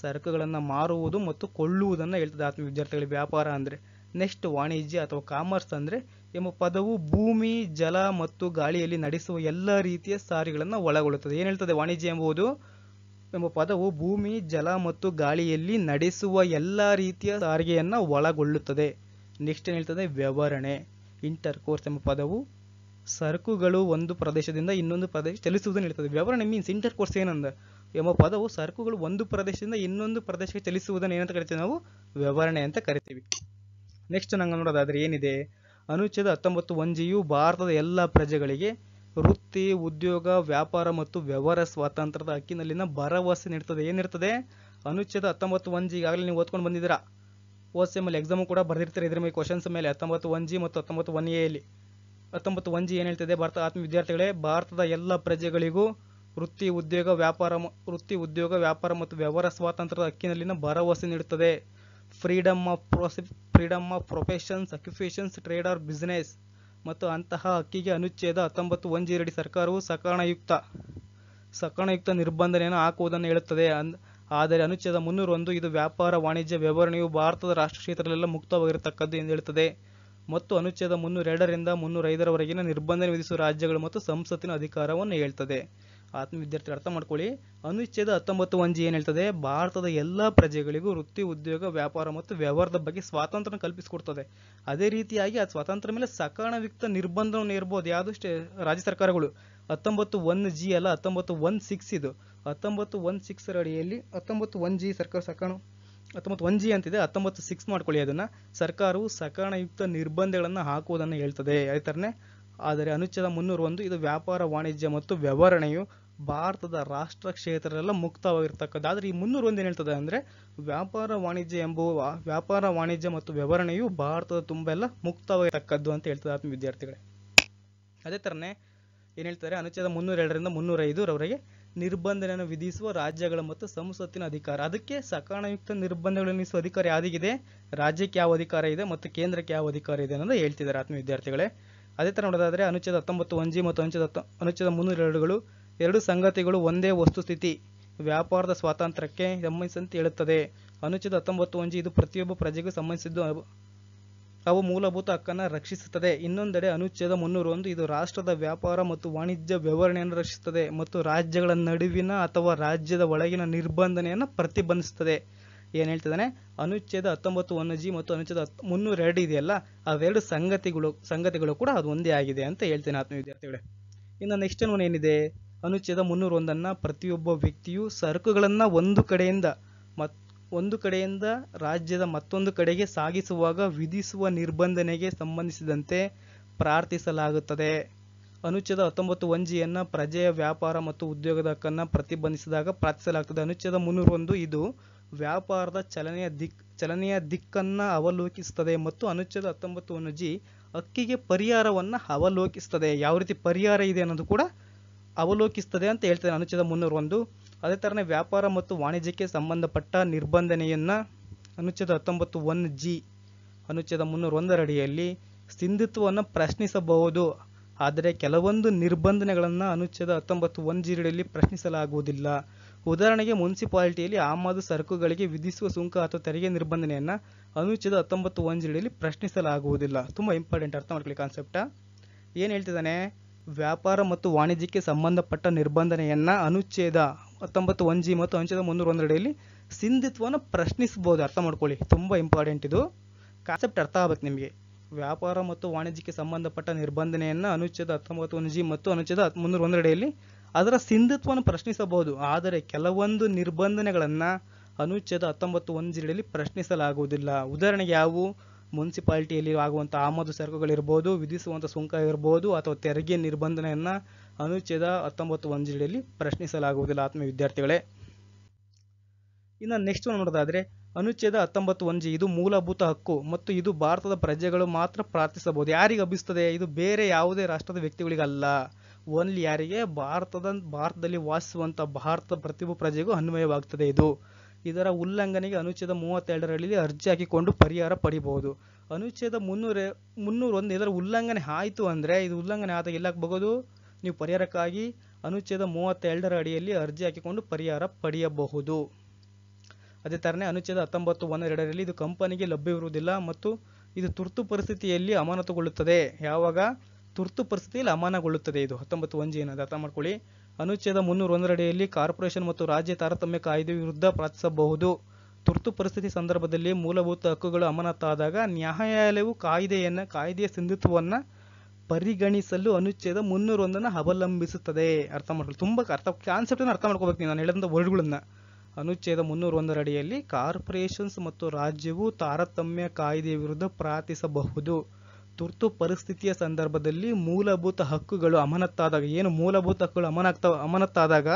[SPEAKER 1] ಸರಕುಗಳನ್ನು ಮಾರುವುದು ಮತ್ತು ಕೊಳ್ಳುವುದನ್ನ ಹೇಳ್ತದೆ ಆತ್ಮೀಯ ವಿದ್ಯಾರ್ಥಿಗಳಿಗೆ ವ್ಯಾಪಾರ ಅಂದ್ರೆ. ನೆಕ್ಸ್ಟ್ ವಾಣಿಜ್ಯ ಅಥವಾ ಕಾಮರ್ಸ್ ಅಂದ್ರೆ ಎಂಬ ಪದವು ಭೂಮಿ, ಜಲ ಮತ್ತು ಗಾಳಿಯಲ್ಲಿ ನಡೆಸುವ ಎಲ್ಲ ರೀತಿಯ ಸಾರಿಗಳನ್ನು ಒಳಗೊಳ್ಳುತ್ತದೆ. ಏನ್ ಹೇಳ್ತದೆ? ವಾಣಿಜ್ಯ ಎಂಬ ಪದವು ಭೂಮಿ, ಜಲ ಮತ್ತು ಗಾಳಿಯಲ್ಲಿ ನಡೆಸುವ ಎಲ್ಲ ರೀತಿಯ ಸಾರಿಗೆಯನ್ನ ಒಳಗೊಳ್ಳುತ್ತದೆ. ನೆಕ್ಸ್ಟ್ ಏನ್ ಹೇಳ್ತದೆ? ವ್ಯವಹರಣೆ. ಇಂಟರ್ಕೋರ್ಸ್ ಎಂಬ ಪದವು ಸರಕುಗಳು ಒಂದು ಪ್ರದೇಶದಿಂದ ಇನ್ನೊಂದು ಪ್ರದೇಶ ಚಲಿಸುವುದನ್ನು ಹೇಳ್ತದೆ. ವ್ಯವಹರಣೆ ಮೀನ್ಸ್ ಇಂಟರ್ಕೋರ್ಸ್ ಏನಂದ ಎಂಬ ಪದವು ಸರಕುಗಳು ಒಂದು ಪ್ರದೇಶದಿಂದ ಇನ್ನೊಂದು ಪ್ರದೇಶಕ್ಕೆ ಚಲಿಸುವುದನ್ನು ಏನಂತ ಕರಿತೀವಿ ನಾವು? ವ್ಯವಹರಣೆ ಅಂತ ಕರಿತೀವಿ. ನೆಕ್ಸ್ಟ್ ನಂಗೆ ನೋಡೋದಾದ್ರೆ ಏನಿದೆ, ಅನುಚ್ಛೇದ 19(1)ಯು ಭಾರತದ ಎಲ್ಲ ಪ್ರಜೆಗಳಿಗೆ ವೃತ್ತಿ, ಉದ್ಯೋಗ, ವ್ಯಾಪಾರ ಮತ್ತು ವ್ಯವಹಾರ ಸ್ವಾತಂತ್ರ್ಯದ ಹಕ್ಕಿನಲ್ಲಿನ ಭರವಸೆ ನೀಡುತ್ತದೆ. ಏನಿರ್ತದೆ? ಅನುಚ್ಛೇದ 19(1) ಈಗಾಗಲೇ ನೀವು ಓದ್ಕೊಂಡು ಬಂದಿದ್ದೀರಾ, ಓದ್ಸೆಮಲ್ಲಿ ಎಕ್ಸಾಮ್ ಕೂಡ ಬರ್ದಿರ್ತಾರೆ ಇದ್ರ ಮೇಲೆ ಕ್ವಶನ್ಸ್ ಮೇಲೆ. 19(1)G ಮತ್ತು 19(1A)ಯಲ್ಲಿ 19(1)G ಏನ್ ಹೇಳ್ತದೆ? ಭಾರತ ಆತ್ಮೀಯ ವಿದ್ಯಾರ್ಥಿಗಳೇ, ಭಾರತದ ಎಲ್ಲ ಪ್ರಜೆಗಳಿಗೂ ವೃತ್ತಿ, ಉದ್ಯೋಗ, ವ್ಯಾಪಾರ ಮತ್ತು ವ್ಯವಹಾರ ಸ್ವಾತಂತ್ರ್ಯದ ಹಕ್ಕಿನಲ್ಲಿನ ಭರವಸೆ ನೀಡುತ್ತದೆ. Freedom of professions, occupations, trade or business. ಮತ್ತು ಅಂತಹ ಹಕ್ಕಿಗೆ ಅನುಚ್ಛೇದ 19(1)G ರಡಿ ಸರ್ಕಾರವು ಸಕಾರಣಯುಕ್ತ ನಿರ್ಬಂಧನೆಯನ್ನು ಹಾಕುವುದನ್ನು ಹೇಳುತ್ತದೆ. ಆದರೆ ಅನುಚ್ಛೇದ 301 ಇದು ವ್ಯಾಪಾರ, ವಾಣಿಜ್ಯ, ವ್ಯವಹರಣೆಯು ಭಾರತದ ರಾಷ್ಟ್ರ ಕ್ಷೇತ್ರದಲ್ಲೆಲ್ಲ ಮುಕ್ತವಾಗಿರತಕ್ಕದ್ದು ಎಂದು ಹೇಳುತ್ತದೆ. ಮತ್ತು ಅನುಚ್ಛೇದ 302ರಿಂದ 305ರವರೆಗಿನ ನಿರ್ಬಂಧನೆ ವಿಧಿಸುವ ರಾಜ್ಯಗಳು ಮತ್ತು ಸಂಸತ್ತಿನ ಅಧಿಕಾರವನ್ನು ಹೇಳ್ತದೆ. ಆತ್ಮ ವಿದ್ಯಾರ್ಥಿಗಳು ಅರ್ಥ ಮಾಡ್ಕೊಳ್ಳಿ. ಅನುಚ್ಛೇದ 19(1)G ಏನ್ ಹೇಳ್ತದೆ? ಭಾರತದ ಎಲ್ಲಾ ಪ್ರಜೆಗಳಿಗೂ ವೃತ್ತಿ, ಉದ್ಯೋಗ, ವ್ಯಾಪಾರ ಮತ್ತು ವ್ಯವಹಾರದ ಬಗ್ಗೆ ಸ್ವಾತಂತ್ರ್ಯ ಕಲ್ಪಿಸಿಕೊಡ್ತದೆ. ಅದೇ ರೀತಿಯಾಗಿ ಆ ಸ್ವಾತಂತ್ರ್ಯ ಮೇಲೆ ಸಕಾರಣಯುಕ್ತ ನಿರ್ಬಂಧವನ್ನು ಹೇರಬಹುದು ಯಾವುದು ರಾಜ್ಯ ಸರ್ಕಾರಗಳು. 19(1)G ಅಲ್ಲ, 19(1)(6) ಇದು. 19(1)(6) ಅಡಿಯಲ್ಲಿ 19(1)G ಸರ್ಕಾರ 19(1)G ಅಂತಿದೆ, 19(6) ಮಾಡ್ಕೊಳ್ಳಿ ಅದನ್ನ. ಸರ್ಕಾರವು ಸಕಾರಣಯುಕ್ತ ನಿರ್ಬಂಧಗಳನ್ನು ಹಾಕುವುದನ್ನು ಹೇಳ್ತದೆ. ಅದೇ ಥರನೇ ಆದರೆ ಅನುಚ್ಛೇದ 301 ಇದು ವ್ಯಾಪಾರ, ವಾಣಿಜ್ಯ ಮತ್ತು ವ್ಯವಹರಣೆಯು ಭಾರತದ ರಾಷ್ಟ್ರ ಕ್ಷೇತ್ರದಲ್ಲ ಮುಕ್ತವಾಗಿರ್ತಕ್ಕದ್ದು. ಆದ್ರೆ ಈ 301 ಏನ್ ಹೇಳ್ತದೆ ಅಂದ್ರೆ ವ್ಯಾಪಾರ, ವಾಣಿಜ್ಯ ಮತ್ತು ವ್ಯವಹರಣೆಯು ಭಾರತದ ತುಂಬೆಲ್ಲ ಮುಕ್ತವಾಗಿರ್ತಕ್ಕದ್ದು ಅಂತ ಹೇಳ್ತದೆ ಆತ್ಮ ವಿದ್ಯಾರ್ಥಿಗಳೇ. ಅದೇ ಥರನೇ ಏನ್ ಹೇಳ್ತಾರೆ? ಅನುಚ್ಛೇದ 302ರಿಂದ 305ರವರೆಗೆ ನಿರ್ಬಂಧನೆಯನ್ನು ವಿಧಿಸುವ ರಾಜ್ಯಗಳ ಮತ್ತು ಸಂಸತ್ತಿನ ಅಧಿಕಾರ. ಅದಕ್ಕೆ ಸಕಾರಣಯುಕ್ತ ನಿರ್ಬಂಧಗಳನ್ನು ವಿಧಿಸುವ ಅಧಿಕಾರ ಯಾವ್ದಿಗಿದೆ? ರಾಜ್ಯಕ್ಕೆ ಯಾವ ಅಧಿಕಾರ ಇದೆ ಮತ್ತು ಕೇಂದ್ರಕ್ಕೆ ಯಾವ ಅಧಿಕಾರ ಇದೆ ಅನ್ನೋದು ಹೇಳ್ತಿದ್ದಾರೆ ಆತ್ಮ ವಿದ್ಯಾರ್ಥಿಗಳೇ. ಅದೇ ತರ ನೋಡೋದಾದ್ರೆ ಅನುಚ್ಛೇದ 19(1)G ಮತ್ತು ಅನುಚ್ಛೇದ 302ಗಳು ಎರಡು ಸಂಗತಿಗಳು ಒಂದೇ ವಸ್ತುಸ್ಥಿತಿ ವ್ಯಾಪಾರದ ಸ್ವಾತಂತ್ರ್ಯಕ್ಕೆ ಸಂಬಂಧಿಸಿದಂತೆ ಹೇಳುತ್ತದೆ. ಅನುಚ್ಛೇದ 19(1)G ಇದು ಪ್ರತಿಯೊಬ್ಬ ಪ್ರಜೆಗೂ ಸಂಬಂಧಿಸಿದ್ದು ಅವು ಮೂಲಭೂತ ಹಕ್ಕನ್ನು ರಕ್ಷಿಸುತ್ತದೆ. ಇನ್ನೊಂದೆಡೆ ಅನುಚ್ಛೇದ 301 ಇದು ರಾಷ್ಟ್ರದ ವ್ಯಾಪಾರ ಮತ್ತು ವಾಣಿಜ್ಯ ವಿವರಣೆಯನ್ನು ರಕ್ಷಿಸುತ್ತದೆ ಮತ್ತು ರಾಜ್ಯಗಳ ನಡುವಿನ ಅಥವಾ ರಾಜ್ಯದ ಒಳಗಿನ ನಿರ್ಬಂಧನೆಯನ್ನು ಪ್ರತಿಬಂಧಿಸುತ್ತದೆ. ಏನು ಹೇಳ್ತಿದ್ದಾನೆ, ಅನುಚ್ಛೇದ 19(1)G ಮತ್ತು ಅನುಚ್ಛೇದ 302 ಇದೆಯಲ್ಲ, ಅವೆರಡು ಸಂಗತಿಗಳು ಕೂಡ ಅದು ಒಂದೇ ಆಗಿದೆ ಅಂತ ಹೇಳ್ತೇನೆ ಆತ್ಮೀಯ ವಿದ್ಯಾರ್ಥಿಗಳೇ. ಇನ್ನು ನೆಕ್ಸ್ಟ್ ಒನ್ ಏನಿದೆ, ಅನುಚ್ಛೇದ 301 ಪ್ರತಿಯೊಬ್ಬ ವ್ಯಕ್ತಿಯು ಸರಕುಗಳನ್ನು ಒಂದು ಕಡೆಯಿಂದ ರಾಜ್ಯದ ಮತ್ತೊಂದು ಕಡೆಗೆ ಸಾಗಿಸುವಾಗ ವಿಧಿಸುವ ನಿರ್ಬಂಧನೆಗೆ ಸಂಬಂಧಿಸಿದಂತೆ ಪ್ರಾರ್ಥಿಸಲಾಗುತ್ತದೆ. ಅನುಚ್ಛೇದ 19(1)G ಪ್ರಜೆಯ ವ್ಯಾಪಾರ ಮತ್ತು ಉದ್ಯೋಗದ ಹಕ್ಕನ್ನು ಪ್ರತಿಬಂಧಿಸಿದಾಗ ಪ್ರಾರ್ಥಿಸಲಾಗುತ್ತದೆ. ಅನುಚ್ಛೇದ 301 ಇದು ವ್ಯಾಪಾರದ ಚಲನೆಯ ದಿಕ್ಕನ್ನು ಅವಲೋಕಿಸುತ್ತದೆ ಮತ್ತು ಅನುಚ್ಛೇದ 19(1)G ಹಕ್ಕಿಗೆ ಪರಿಹಾರವನ್ನು ಅವಲೋಕಿಸುತ್ತದೆ. ಯಾವ ರೀತಿ ಪರಿಹಾರ ಇದೆ ಅನ್ನೋದು ಕೂಡ ಅವಲೋಕಿಸುತ್ತದೆ ಅಂತ ಹೇಳ್ತದೆ ಅನುಚ್ಛೇದ 301. ಅದೇ ಥರನೇ ವ್ಯಾಪಾರ ಮತ್ತು ವಾಣಿಜ್ಯಕ್ಕೆ ಸಂಬಂಧಪಟ್ಟ ನಿರ್ಬಂಧನೆಯನ್ನು ಅನುಚ್ಛೇದ 19(1)G ಅನುಚ್ಛೇದ 301 ಅಡಿಯಲ್ಲಿ ಸಿಂಧುತ್ವವನ್ನು ಪ್ರಶ್ನಿಸಬಹುದು. ಆದರೆ ಕೆಲವೊಂದು ನಿರ್ಬಂಧನೆಗಳನ್ನು ಅನುಚ್ಛೇದ 19(1)G ಅಡಿಯಲ್ಲಿ ಪ್ರಶ್ನಿಸಲಾಗುವುದಿಲ್ಲ. ಉದಾಹರಣೆಗೆ ಮುನ್ಸಿಪಾಲಿಟಿಯಲ್ಲಿ ಆಮದು ಸರಕುಗಳಿಗೆ ವಿಧಿಸುವ ಸುಂಕ ಅಥವಾ ತೆರಿಗೆ ನಿರ್ಬಂಧನೆಯನ್ನು ಅನುಚ್ಛೇದ 19(1)G ಅಡಿಯಲ್ಲಿ ಪ್ರಶ್ನಿಸಲಾಗುವುದಿಲ್ಲ. ತುಂಬ ಇಂಪಾರ್ಟೆಂಟ್, ಅರ್ಥ ಮಾಡ್ಕೊಳ್ಳಿ ಕಾನ್ಸೆಪ್ಟ. ಏನು ಹೇಳ್ತಿದ್ದಾನೆ, ವ್ಯಾಪಾರ ಮತ್ತು ವಾಣಿಜ್ಯಕ್ಕೆ ಸಂಬಂಧಪಟ್ಟ ನಿರ್ಬಂಧನೆಯನ್ನು ಅನುಚ್ಛೇದ 19(1)G ಮತ್ತು ಅನುಚ್ಛೇದ 301 ಅಡಿಯಲ್ಲಿ ಸಿಂಧುತ್ವವನ್ನು ಪ್ರಶ್ನಿಸಬಹುದು. ಅರ್ಥ ಮಾಡ್ಕೊಳ್ಳಿ, ತುಂಬ ಇಂಪಾರ್ಟೆಂಟ್ ಇದು ಕಾನ್ಸೆಪ್ಟ್, ಅರ್ಥ ಆಗಬೇಕು ನಿಮಗೆ. ವ್ಯಾಪಾರ ಮತ್ತು ವಾಣಿಜ್ಯಕ್ಕೆ ಸಂಬಂಧಪಟ್ಟ ನಿರ್ಬಂಧನೆಯನ್ನು ಅನುಚ್ಛೇದ 19(1)G ಮತ್ತು ಅನುಚ್ಛೇದ 301 ಅಡಿಯಲ್ಲಿ ಅದರ ಸಿಂಧುತ್ವವನ್ನು ಪ್ರಶ್ನಿಸಬಹುದು. ಆದರೆ ಕೆಲವೊಂದು ನಿರ್ಬಂಧನೆಗಳನ್ನು ಅನುಚ್ಛೇದ 19(1)G ಅಡಿಯಲ್ಲಿ ಪ್ರಶ್ನಿಸಲಾಗುವುದಿಲ್ಲ. ಉದಾಹರಣೆಗೆ ಯಾವುವು, ಮುನ್ಸಿಪಾಲಿಟಿಯಲ್ಲಿ ಆಗುವಂಥ ಆಮದು ಸರಕುಗಳಿರ್ಬೋದು, ವಿಧಿಸುವಂಥ ಸುಂಕ ಇರ್ಬೋದು ಅಥವಾ ತೆರಿಗೆ ನಿರ್ಬಂಧನೆಯನ್ನು ಅನುಚ್ಛೇದ 19(1)G ಅಡಿಯಲ್ಲಿ ಪ್ರಶ್ನಿಸಲಾಗುವುದಿಲ್ಲ ಆತ್ಮೀಯ ವಿದ್ಯಾರ್ಥಿಗಳೇ. ಇನ್ನು ನೆಕ್ಸ್ಟ್ ನೋಡೋದಾದರೆ ಅನುಚ್ಛೇದ 19(1)G ಇದು ಮೂಲಭೂತ ಹಕ್ಕು ಮತ್ತು ಇದು ಭಾರತದ ಪ್ರಜೆಗಳು ಮಾತ್ರ ಪ್ರಾರ್ಥಿಸಬಹುದು. ಯಾರಿಗೆ ಅಭಿಸ್ತದೆ, ಇದು ಬೇರೆ ಯಾವುದೇ ರಾಷ್ಟ್ರದ ವ್ಯಕ್ತಿಗಳಿಗಲ್ಲ, ಓನ್ಲಿ ಯಾರಿಗೆ, ಭಾರತದಲ್ಲಿ ವಾಸಿಸುವಂಥ ಭಾರತದ ಪ್ರತಿಯೊಬ್ಬ ಪ್ರಜೆಗೂ ಅನ್ವಯವಾಗ್ತದೆ ಇದು. ಇದರ ಉಲ್ಲಂಘನೆಗೆ ಅನುಚ್ಛೇದ 32ರಲ್ಲಿ ಅರ್ಜಿ ಹಾಕಿಕೊಂಡು ಪರಿಹಾರ ಪಡಿಬಹುದು. ಅನುಚ್ಛೇದ 301 ಇದರ ಉಲ್ಲಂಘನೆ ಆಯಿತು ಅಂದರೆ, ಇದು ಉಲ್ಲಂಘನೆ ಆದಾಗ ಎಲ್ಲ ಹಾಕಬಹುದು, ನೀವು ಪರಿಹಾರಕ್ಕಾಗಿ ಅನುಚ್ಛೇದ 32ರ ಅಡಿಯಲ್ಲಿ ಅರ್ಜಿ ಹಾಕಿಕೊಂಡು ಪರಿಹಾರ ಪಡೆಯಬಹುದು. ಅದೇ ಥರನೇ ಅನುಚ್ಛೇದ 19(1)2ರಲ್ಲಿ ಇದು ಕಂಪನಿಗೆ ಲಭ್ಯವಿರುವುದಿಲ್ಲ ಮತ್ತು ಇದು ತುರ್ತು ಪರಿಸ್ಥಿತಿಯಲ್ಲಿ ಅಮಾನತುಗೊಳ್ಳುತ್ತದೆ. ಯಾವಾಗ ತುರ್ತು ಪರಿಸ್ಥಿತಿಯಲ್ಲಿ ಅಮಾನಗೊಳ್ಳುತ್ತದೆ ಇದು 19(1)G ಅನ್ನೋದು ಅರ್ಥ ಮಾಡ್ಕೊಳ್ಳಿ. ಅನುಚ್ಛೇದ 301 ಅಡಿಯಲ್ಲಿ ಕಾರ್ಪೊರೇಷನ್ ಮತ್ತು ರಾಜ್ಯ ತಾರತಮ್ಯ ಕಾಯ್ದೆ ವಿರುದ್ಧ ಪ್ರಾರ್ಥಿಸಬಹುದು. ತುರ್ತು ಪರಿಸ್ಥಿತಿ ಸಂದರ್ಭದಲ್ಲಿ ಮೂಲಭೂತ ಹಕ್ಕುಗಳು ಅಮಾನತಾದಾಗ ನ್ಯಾಯಾಲಯವು ಕಾಯ್ದೆಯ ಸಿಂಧುತ್ವವನ್ನು ಪರಿಗಣಿಸಲು ಅನುಚ್ಛೇದ 301 ಅವಲಂಬಿಸುತ್ತದೆ. ಅರ್ಥ ಮಾಡ್ಕೊಳ್ಳಿ, ತುಂಬ ಕಾನ್ಸೆಪ್ಟನ್ನು ಅರ್ಥ ಮಾಡ್ಕೋಬೇಕು ನೀವು, ನಾನು ಹೇಳಿದಂಥ ವರ್ಡ್ಗಳನ್ನ. ಅನುಚ್ಛೇದ 301 ಅಡಿಯಲ್ಲಿ ಕಾರ್ಪೊರೇಷನ್ಸ್ ಮತ್ತು ರಾಜ್ಯವು ತಾರತಮ್ಯ ಕಾಯ್ದೆಯ ವಿರುದ್ಧ ಪ್ರಾರ್ಥಿಸಬಹುದು. ತುರ್ತು ಪರಿಸ್ಥಿತಿಯ ಸಂದರ್ಭದಲ್ಲಿ ಮೂಲಭೂತ ಹಕ್ಕುಗಳು ಅಮಾನತಾದಾಗ, ಏನು ಮೂಲಭೂತ ಹಕ್ಕುಗಳು ಅಮಾನತಾದಾಗ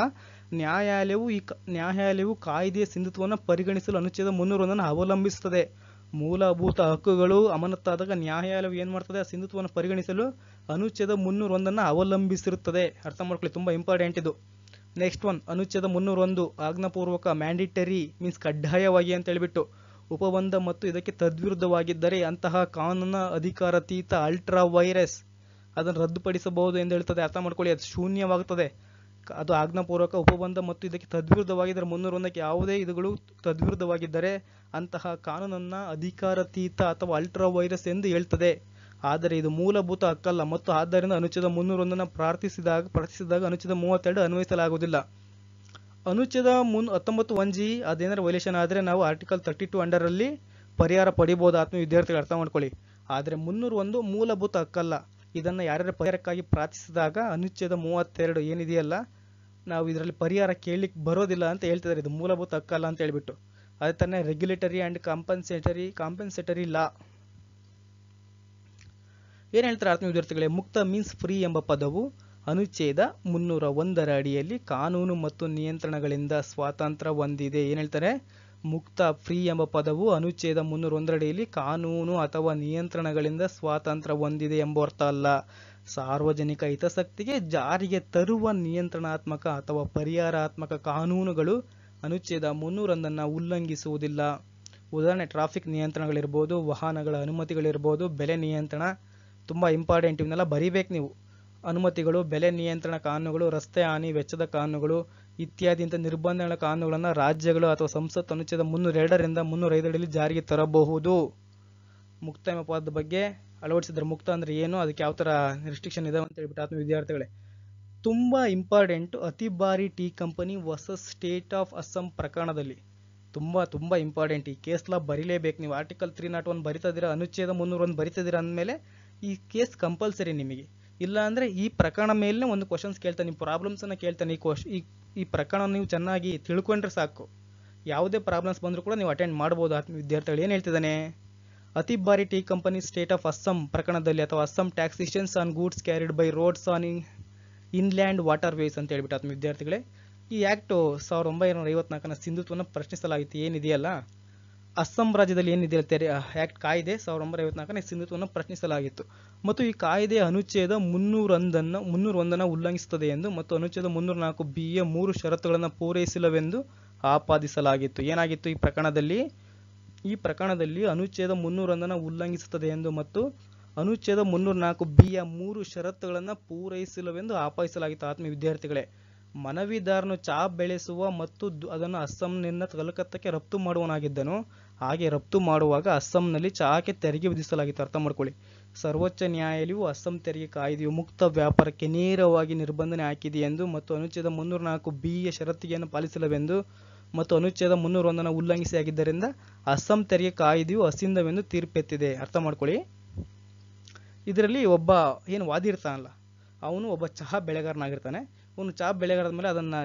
[SPEAKER 1] ನ್ಯಾಯಾಲಯವು ಕಾಯ್ದೆಯ ಸಿಂಧುತ್ವವನ್ನು ಪರಿಗಣಿಸಲು ಅನುಚ್ಛೇದ 301 ಅವಲಂಬಿಸುತ್ತದೆ. ಮೂಲಭೂತ ಹಕ್ಕುಗಳು ಅಮಾನತಾದಾಗ ನ್ಯಾಯಾಲಯವು ಏನು ಮಾಡ್ತದೆ, ಆ ಸಿಂಧುತ್ವವನ್ನು ಪರಿಗಣಿಸಲು ಅನುಚ್ಛೇದ 301 ಅವಲಂಬಿಸಿರುತ್ತದೆ. ಅರ್ಥ ಮಾಡ್ಕೊಳ್ಳಿ, ತುಂಬ ಇಂಪಾರ್ಟೆಂಟ್ ಇದು. ನೆಕ್ಸ್ಟ್ ಒನ್, ಅನುಚ್ಛೇದ 301 ಆಜ್ಞಾಪೂರ್ವಕ, ಮ್ಯಾಂಡೇಟರಿ ಮೀನ್ಸ್ ಕಡ್ಡಾಯವಾಗಿ ಅಂತ ಹೇಳಿಬಿಟ್ಟು ಉಪಬಂಧ ಮತ್ತು ಇದಕ್ಕೆ ತದ್ವಿರುದ್ಧವಾಗಿದ್ದರೆ ಅಂತಹ ಕಾನೂನಿನ ಅಧಿಕಾರಾತೀತ ಅಲ್ಟ್ರಾ ವೈರಸ್ ಅದನ್ನು ರದ್ದುಪಡಿಸಬಹುದು ಎಂದು ಹೇಳ್ತದೆ. ಅರ್ಥ ಮಾಡ್ಕೊಳ್ಳಿ, ಅದು ಶೂನ್ಯವಾಗುತ್ತದೆ. ಅದು ಆಜ್ಞಾಪೂರ್ವಕ, ಉಪಬಂಧ ಮತ್ತು ಇದಕ್ಕೆ ತದ್ವಿರುದ್ಧವಾಗಿದ್ದರೆ 301ಕ್ಕೆ ಯಾವುದೇ ಇದುಗಳು ತದ್ವಿರುದ್ಧವಾಗಿದ್ದರೆ ಅಂತಹ ಕಾನೂನನ್ನು ಅಧಿಕಾರಾತೀತ ಅಥವಾ ಅಲ್ಟ್ರಾ ವೈರಸ್ ಎಂದು ಹೇಳ್ತದೆ. ಆದರೆ ಇದು ಮೂಲಭೂತ ಹಕ್ಕಲ್ಲ ಮತ್ತು ಆದ್ದರಿಂದ ಅನುಚ್ಛೇದ 301 ಪ್ರಾರ್ಥಿಸಿದಾಗ ಅನುಚ್ಛೇದ 32 ಅನ್ವಯಿಸಲಾಗುವುದಿಲ್ಲ. ಅನುಚ್ಛೇದ 19(1)G ಅದೇನಾದ್ರು ವೈಲೇಷನ್ ಆದರೆ ನಾವು ಆರ್ಟಿಕಲ್ 32 ಅಂಡರಲ್ಲಿ ಪರಿಹಾರ ಪಡಿಬಹುದು ಆತ್ಮೀಯ ವಿದ್ಯಾರ್ಥಿಗಳು, ಅರ್ಥ ಮಾಡ್ಕೊಳ್ಳಿ. ಆದರೆ 301 ಮೂಲಭೂತ ಹಕ್ಕಲ್ಲ. ಇದನ್ನು ಯಾರ್ಯಾರು ಪರಿಹಾರಕ್ಕಾಗಿ ಪ್ರಾರ್ಥಿಸಿದಾಗ ಅನುಚ್ಛೇದ 32 ಏನಿದೆಯಲ್ಲ, ನಾವು ಇದರಲ್ಲಿ ಪರಿಹಾರ ಕೇಳಲಿಕ್ಕೆ ಬರೋದಿಲ್ಲ ಅಂತ ಹೇಳ್ತಿದ್ದಾರೆ, ಇದು ಮೂಲಭೂತ ಹಕ್ಕಲ್ಲ ಅಂತ ಹೇಳ್ಬಿಟ್ಟು. ಅದೇ ಥರನೇ ರೆಗ್ಯುಲೇಟರಿ ಆ್ಯಂಡ್ ಕಾಂಪನ್ಸೇಟರಿ ಲಾ ಏನು ಹೇಳ್ತಾರೆ ಆತ್ಮೀಯ ವಿದ್ಯಾರ್ಥಿಗಳೇ, ಮುಕ್ತ ಮೀನ್ಸ್ ಫ್ರೀ ಎಂಬ ಪದವು ಅನುಚ್ಛೇದ 301 ಅಡಿಯಲ್ಲಿ ಕಾನೂನು ಮತ್ತು ನಿಯಂತ್ರಣಗಳಿಂದ ಸ್ವಾತಂತ್ರ್ಯ ಹೊಂದಿದೆ. ಏನು ಹೇಳ್ತಾರೆ, ಮುಕ್ತ ಫ್ರೀ ಎಂಬ ಪದವು ಅನುಚ್ಛೇದ 301 ಅಡಿಯಲ್ಲಿ ಕಾನೂನು ಅಥವಾ ನಿಯಂತ್ರಣಗಳಿಂದ ಸ್ವಾತಂತ್ರ್ಯ ಹೊಂದಿದೆ ಎಂಬ ಅರ್ಥ ಅಲ್ಲ. ಸಾರ್ವಜನಿಕ ಹಿತಾಸಕ್ತಿಗೆ ಜಾರಿಗೆ ತರುವ ನಿಯಂತ್ರಣಾತ್ಮಕ ಅಥವಾ ಪರಿಹಾರಾತ್ಮಕ ಕಾನೂನುಗಳು ಅನುಚ್ಛೇದ 301 ಉಲ್ಲಂಘಿಸುವುದಿಲ್ಲ. ಉದಾಹರಣೆ ಟ್ರಾಫಿಕ್ ನಿಯಂತ್ರಣಗಳಿರ್ಬೋದು, ವಾಹನಗಳ ಅನುಮತಿಗಳಿರ್ಬೋದು, ಬೆಲೆ ನಿಯಂತ್ರಣ, ತುಂಬ ಇಂಪಾರ್ಟೆಂಟ್, ಇವನ್ನೆಲ್ಲ ಬರಿಬೇಕು ನೀವು. ಅನುಮತಿಗಳು, ಬೆಲೆ ನಿಯಂತ್ರಣ ಕಾನೂನುಗಳು, ರಸ್ತೆ ಹಾನಿ ವೆಚ್ಚದ ಕಾನೂನುಗಳು ಇತ್ಯಾದಿ ನಿರ್ಬಂಧಗಳ ಕಾನೂನುಗಳನ್ನು ರಾಜ್ಯಗಳು ಅಥವಾ ಸಂಸತ್ ಅನುಚ್ಛೇದ 302ರಿಂದ 305 ಜಾರಿಗೆ ತರಬಹುದು. ಮುಕ್ತ ಎಂಬ ಪದದ ಬಗ್ಗೆ ಅಳವಡಿಸಿದ್ರೆ ಮುಕ್ತ ಅಂದ್ರೆ ಏನು, ಅದಕ್ಕೆ ಯಾವ ಥರ ರಿಸ್ಟ್ರಿಕ್ಷನ್ ಇದೆ ಅಂತ ಹೇಳ್ಬಿಟ್ಟು ಆತ್ಮ ವಿದ್ಯಾರ್ಥಿಗಳೇ ತುಂಬ important. Atiabari tea company versus state of Assam ಪ್ರಕರಣದಲ್ಲಿ ತುಂಬ ಇಂಪಾರ್ಟೆಂಟ್. ಈ ಕೇಸ್ ಲಾ ಬರೀಲೇಬೇಕು ನೀವು. ಆರ್ಟಿಕಲ್ 301 ಬರಿತಿದ್ದೀರಾ, ಅನುಚ್ಛೇದ 301 ಬರಿತಿದ್ದೀರಾ ಅಂದಮೇಲೆ ಈ ಕೇಸ್ ಕಂಪಲ್ಸರಿ ನಿಮಗೆ. ಇಲ್ಲ ಅಂದರೆ ಈ ಪ್ರಕರಣ ಮೇಲೆ ಒಂದು ಕ್ವಶನ್ಸ್ ಕೇಳ್ತಾನೆ, ನಿಮ್ಮ ಪ್ರಾಬ್ಲಮ್ಸನ್ನು ಕೇಳ್ತಾನೆ. ಈ ಪ್ರಕರಣ ನೀವು ಚೆನ್ನಾಗಿ ತಿಳ್ಕೊಂಡ್ರೆ ಸಾಕು, ಯಾವುದೇ ಪ್ರಾಬ್ಲಮ್ಸ್ ಬಂದರೂ ಕೂಡ ನೀವು ಅಟೆಂಡ್ ಮಾಡ್ಬೋದು. ಆತ್ಮ ವಿದ್ಯಾರ್ಥಿಗಳು ಏನು ಹೇಳ್ತಿದ್ದಾನೆ, Atiabari tea company state of Assam ಪ್ರಕರಣದಲ್ಲಿ ಅಥವಾ Assam taxations on goods carried by roads on inland waterways ಅಂತ ಹೇಳ್ಬಿಟ್ಟು ಆತ್ಮ ವಿದ್ಯಾರ್ಥಿಗಳೇ ಈ ಆ್ಯಕ್ಟು 1954ನ ಸಿಂಧುತ್ವವನ್ನು ಪ್ರಶ್ನಿಸಲಾಗಿತ್ತು. ಏನಿದೆಯಲ್ಲ ಅಸ್ಸಾಂ ರಾಜ್ಯದಲ್ಲಿ ಏನಿದೆಯಲ್ಲ ಆ್ಯಕ್ಟ್ ಕಾಯ್ದೆ 1954ನ ಸಿಂಧುತ್ವವನ್ನು ಪ್ರಶ್ನಿಸಲಾಗಿತ್ತು. ಮತ್ತು ಈ ಕಾಯ್ದೆಯ ಅನುಚ್ಛೇದ 301 ಉಲ್ಲಂಘಿಸುತ್ತದೆ ಎಂದು ಮತ್ತು ಅನುಚ್ಛೇದ 304 ಯ 3 ಷರತ್ತುಗಳನ್ನು ಪೂರೈಸಿಲ್ಲವೆಂದು ಆಪಾದಿಸಲಾಗಿತ್ತು. ಏನಾಗಿತ್ತು ಈ ಪ್ರಕರಣದಲ್ಲಿ ಅನುಚ್ಛೇದ 301 ಉಲ್ಲಂಘಿಸುತ್ತದೆ ಎಂದು ಮತ್ತು ಅನುಚ್ಛೇದ 304 ಯ 3 ಷರತ್ತುಗಳನ್ನು ಪೂರೈಸಿಲ್ಲವೆಂದು ಆಪಾದಿಸಲಾಗಿತ್ತು. ಆತ್ಮ ವಿದ್ಯಾರ್ಥಿಗಳೇ, ಮನವಿದಾರನು ಚಹಾ ಬೆಳೆಸುವ ಮತ್ತು ಅದನ್ನು ಅಸ್ಸಾಂನಿಂದ ಕಲ್ಕತ್ತಾಕ್ಕೆ ರಫ್ತು ಮಾಡುವನಾಗಿದ್ದನು. ಹಾಗೆ ರಫ್ತು ಮಾಡುವಾಗ ಅಸ್ಸಾಂನಲ್ಲಿ ಚಹಾಕ್ಕೆ ತೆರಿಗೆ ವಿಧಿಸಲಾಗಿತ್ತು. ಅರ್ಥ ಮಾಡ್ಕೊಳ್ಳಿ. ಸರ್ವೋಚ್ಚ ನ್ಯಾಯಾಲಯವು ಅಸ್ಸಾಂ ತೆರಿಗೆ ಕಾಯ್ದೆಯು ಮುಕ್ತ ವ್ಯಾಪಾರಕ್ಕೆ ನೇರವಾಗಿ ನಿರ್ಬಂಧನೆ ಹಾಕಿದೆ ಎಂದು ಮತ್ತು ಅನುಚ್ಛೇದ 304 ಯ ಷರತ್ತಿಗೆಯನ್ನು ಪಾಲಿಸಲಿಲ್ಲವೆಂದು ಮತ್ತು ಅನುಚ್ಛೇದ 301 ಉಲ್ಲಂಘಿಸಿ ಆಗಿದ್ದರಿಂದ ಅಸ್ಸಾಂ ತೆರಿಗೆ ಕಾಯ್ದೆಯು ಅಸಿಂಧವೆಂದು ತೀರ್ಪೆತ್ತಿದೆ. ಅರ್ಥ ಮಾಡ್ಕೊಳ್ಳಿ. ಇದರಲ್ಲಿ ಒಬ್ಬ ಏನು ವಾದಿ ಇರ್ತಾನಲ್ಲ, ಅವನು ಒಬ್ಬ ಚಹಾ ಬೆಳೆಗಾರನಾಗಿರ್ತಾನೆ. ಅವನು ಚಹಾ ಬೆಳೆಗಾರದ ಮೇಲೆ ಅದನ್ನು